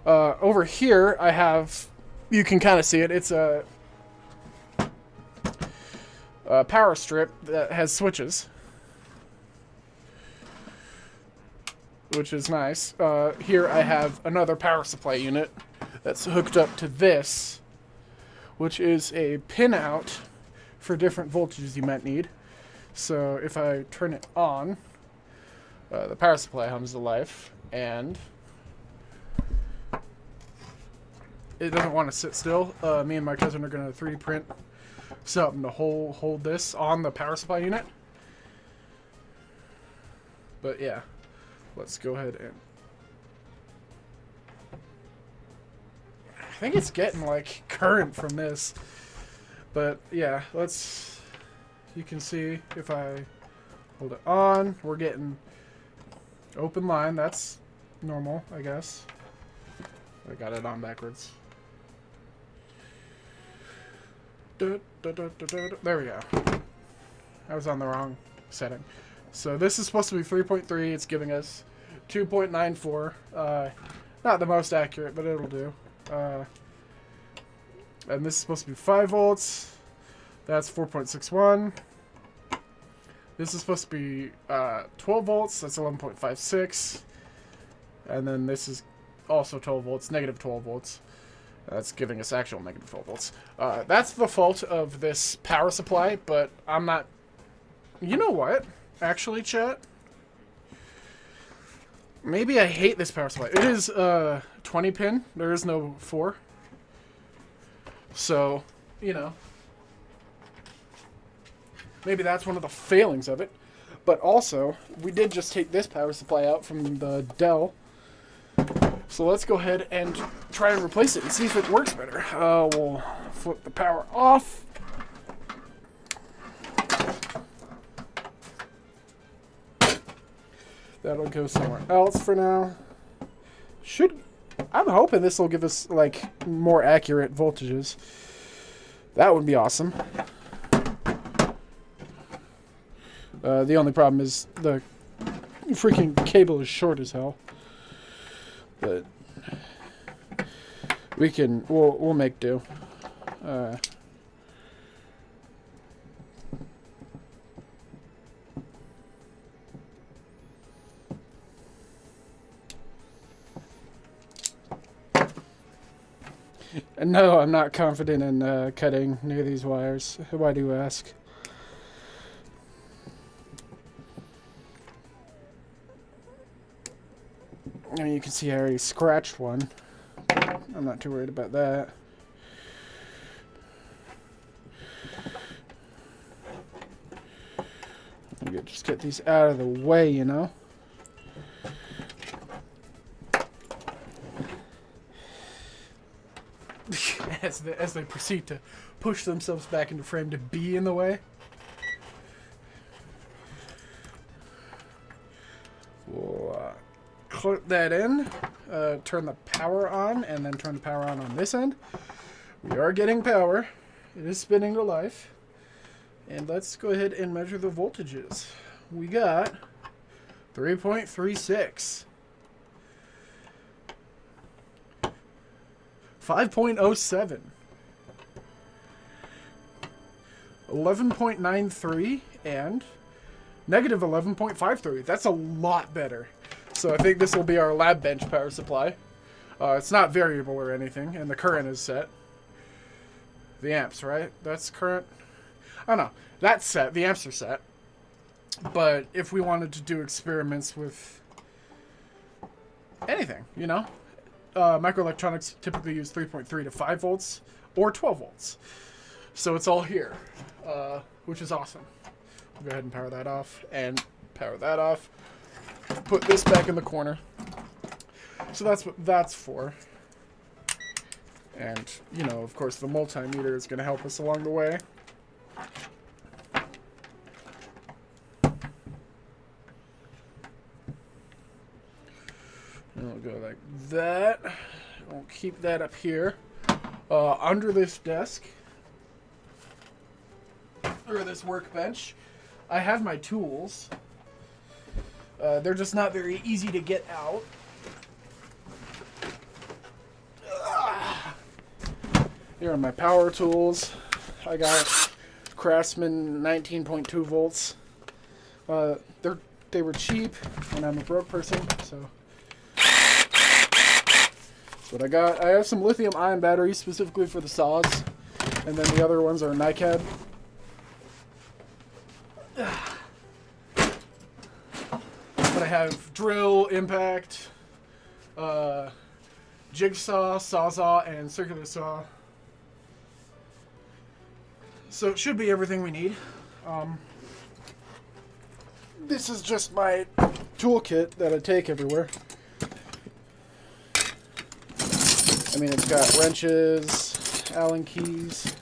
Over here, I have, you can kind of see it. It's a power strip that has switches, which is nice. Here I have another power supply unit that's hooked up to this, which is a pinout for different voltages you might need. So if I turn it on, the power supply comes to life, and it doesn't want to sit still. Me and my cousin are going to 3D print something to hold this on the power supply unit. But yeah, let's go ahead and... I think it's getting like current from this. But yeah, let's... You can see if I hold it on, we're getting open line. That's normal, I guess. I got it on backwards. There we go. I was on the wrong setting. So this is supposed to be 3.3. It's giving us 2.94. Not the most accurate, but it'll do. And this is supposed to be 5 volts. That's 4.61. This is supposed to be 12 volts. That's 11.56. And then this is also 12 volts, negative 12 volts. That's giving us actual negative 12 volts. That's the fault of this power supply, but I'm not... You know what? Actually, chat? Maybe I hate this power supply. It is 20 pin. There is no 4. So, you know. Maybe that's one of the failings of it. But also, we did just take this power supply out from the Dell. So let's go ahead and try and replace it and see if it works better. We'll flip the power off. That'll go somewhere else for now. I'm hoping this will give us like more accurate voltages. That would be awesome. The only problem is the freaking cable is short as hell. But we'll make do. No, I'm not confident in cutting near these wires. Why do you ask? I mean, you can see I already scratched one. I'm not too worried about that. Just get these out of the way, you know? as they proceed to push themselves back into frame to be in the way. We'll clip that in, turn the power on, and then turn the power on this end. We are getting power. It is spinning to life. And let's go ahead and measure the voltages. We got 3.36. 5.07. 11.93 and negative 11.53. That's a lot better. So I think this will be our lab bench power supply. It's not variable or anything, and the current is set. The amps, right? That's current. I don't know. That's set. The amps are set. But if we wanted to do experiments with anything, you know, microelectronics typically use 3.3 to 5 volts or 12 volts. So it's all here, which is awesome. We'll go ahead and power that off and power that off. put this back in the corner. So that's what that's for. And, you know, of course, the multimeter is going to help us along the way. And I'll go like that. I'll keep that up here. Under this desk, or this workbench, I have my tools. They're just not very easy to get out. Here are my power tools. I got Craftsman 19.2 volts. They were cheap, and I'm a broke person, so that's what I got. I have some lithium-ion batteries specifically for the saws, and then the other ones are NiCad. But I have drill, impact, jigsaw, sawzall, and circular saw. So it should be everything we need. This is just my toolkit that I take everywhere. I mean, it's got wrenches, Allen keys,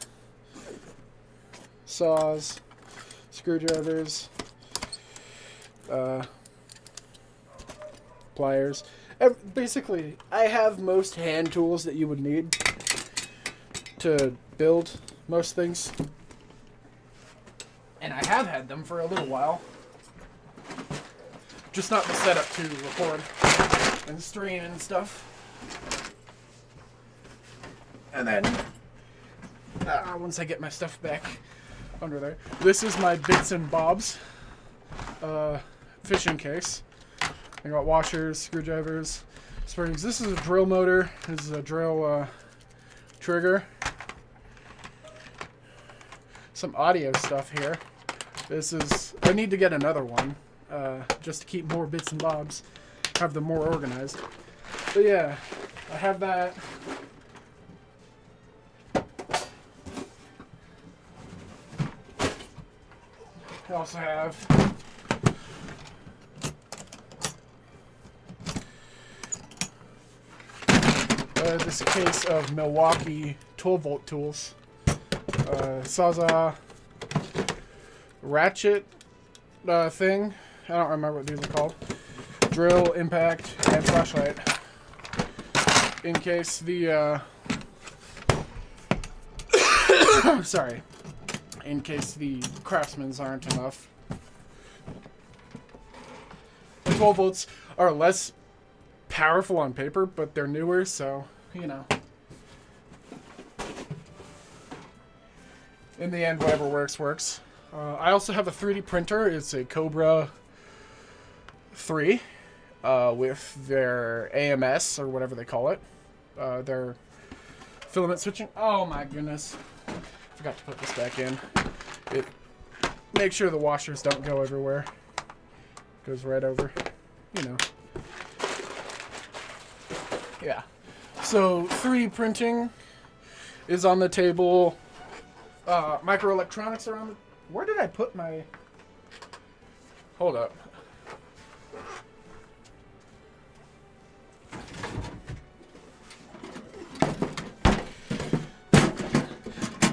saws, screwdrivers, pliers. Basically, I have most hand tools that you would need to build most things. And I have had them for a little while. Just not the setup to record and stream and stuff. And then, once I get my stuff back under there, this is my bits and bobs fishing case. I got washers, screwdrivers, springs. This is a drill motor. This is a drill trigger. Some audio stuff here. This is, I need to get another one, just to keep more bits and bobs, have them more organized. But yeah, I have that. I also have this case of Milwaukee 12-volt tools. Sawzall, ratchet thing. I don't remember what these are called. Drill, impact, and flashlight. In case the sorry. In case the Craftsmans aren't enough. The 12 volts are less powerful on paper, but they're newer, so, you know. In the end, whatever works, works. I also have a 3D printer. It's a Cobra 3 with their AMS, or whatever they call it. Their filament switching. Oh my goodness. Forgot to put this back in. Make sure the washers don't go everywhere. Goes right over. You know. Yeah. So 3D printing is on the table. Microelectronics are on the... Where did I put my... Hold up.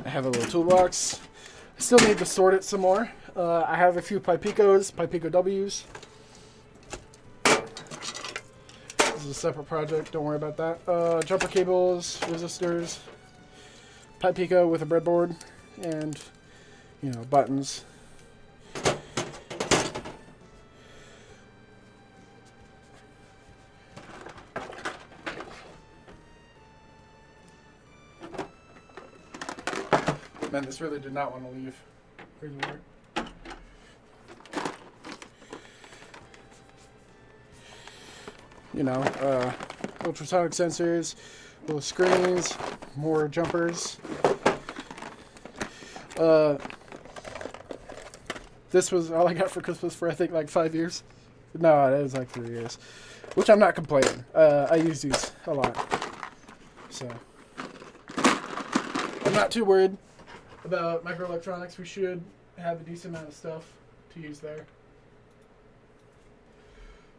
I have a little toolbox. I still need to sort it some more. I have a few Pipicos, Pipico Ws. This is a separate project, don't worry about that. Jumper cables, resistors, Pipico with a breadboard, and, you know, buttons. Man, this really did not want to leave. Crazy work. You know, ultrasonic sensors, little screens, more jumpers. This was all I got for Christmas for, I think, like 5 years. No, it was like 3 years. Which I'm not complaining. I use these a lot. So, I'm not too worried about microelectronics. We should have a decent amount of stuff to use there.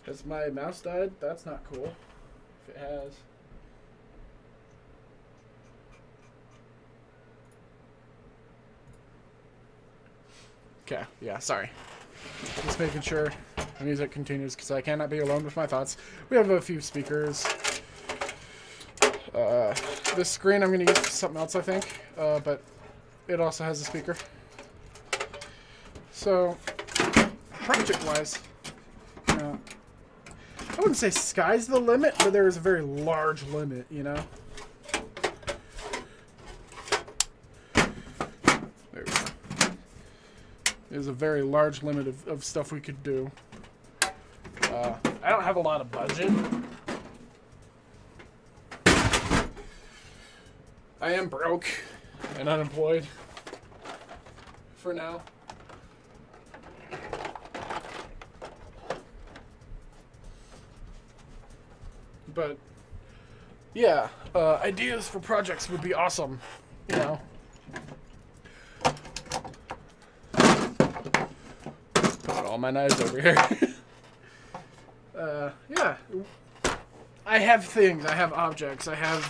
Has my mouse died? That's not cool. If it has. Okay, yeah, sorry. Just making sure the music continues because I cannot be alone with my thoughts. We have a few speakers. This screen I'm going to use for something else, I think, but it also has a speaker. So, project-wise, I wouldn't say sky's the limit, but there is a very large limit, you know? There we go. There's a very large limit of stuff we could do. I don't have a lot of budget. I am broke and unemployed for now. But yeah, ideas for projects would be awesome, you know. Put all my knives over here. Yeah, I have things, I have objects, I have,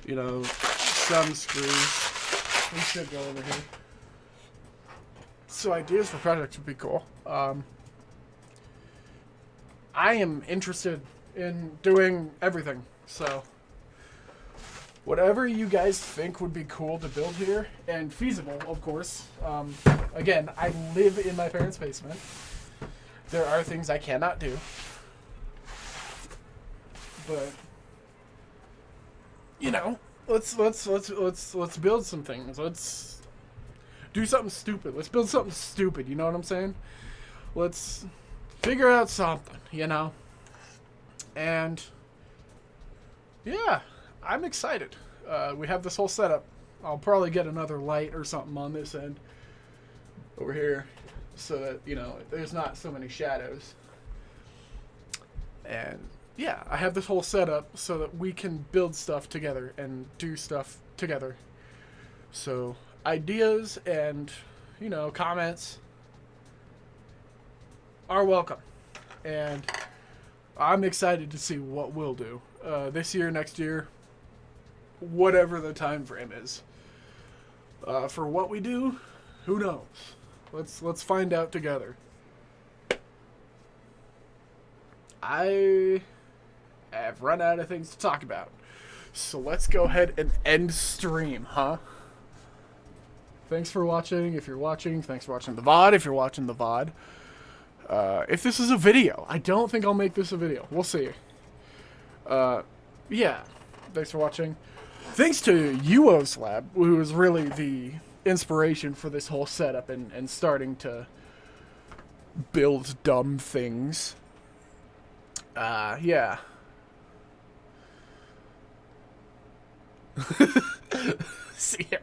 you know, some screws. We should go over here. So ideas for projects would be cool. I am interested in doing everything, so whatever you guys think would be cool to build here, and feasible, of course. Again, I live in my parents' basement. There are things I cannot do, but you know, let's build some things. Let's do something stupid. Let's build something stupid. You know what I'm saying? Let's figure out something. You know, and yeah, I'm excited. We have this whole setup. I'll probably get another light or something on this end over here so that, you know, there's not so many shadows. And yeah, I have this whole setup so that we can build stuff together and do stuff together. So ideas and, you know, comments are welcome. And I'm excited to see what we'll do this year, next year, whatever the time frame is. For what we do, who knows? Let's find out together. I have run out of things to talk about, so let's go ahead and end stream, huh? Thanks for watching. If you're watching, thanks for watching the VOD. If you're watching the VOD. If this is a video, I don't think I'll make this a video. We'll see. Yeah. Thanks for watching. Thanks to UOSlab, who was really the inspiration for this whole setup and starting to build dumb things. Yeah. See ya.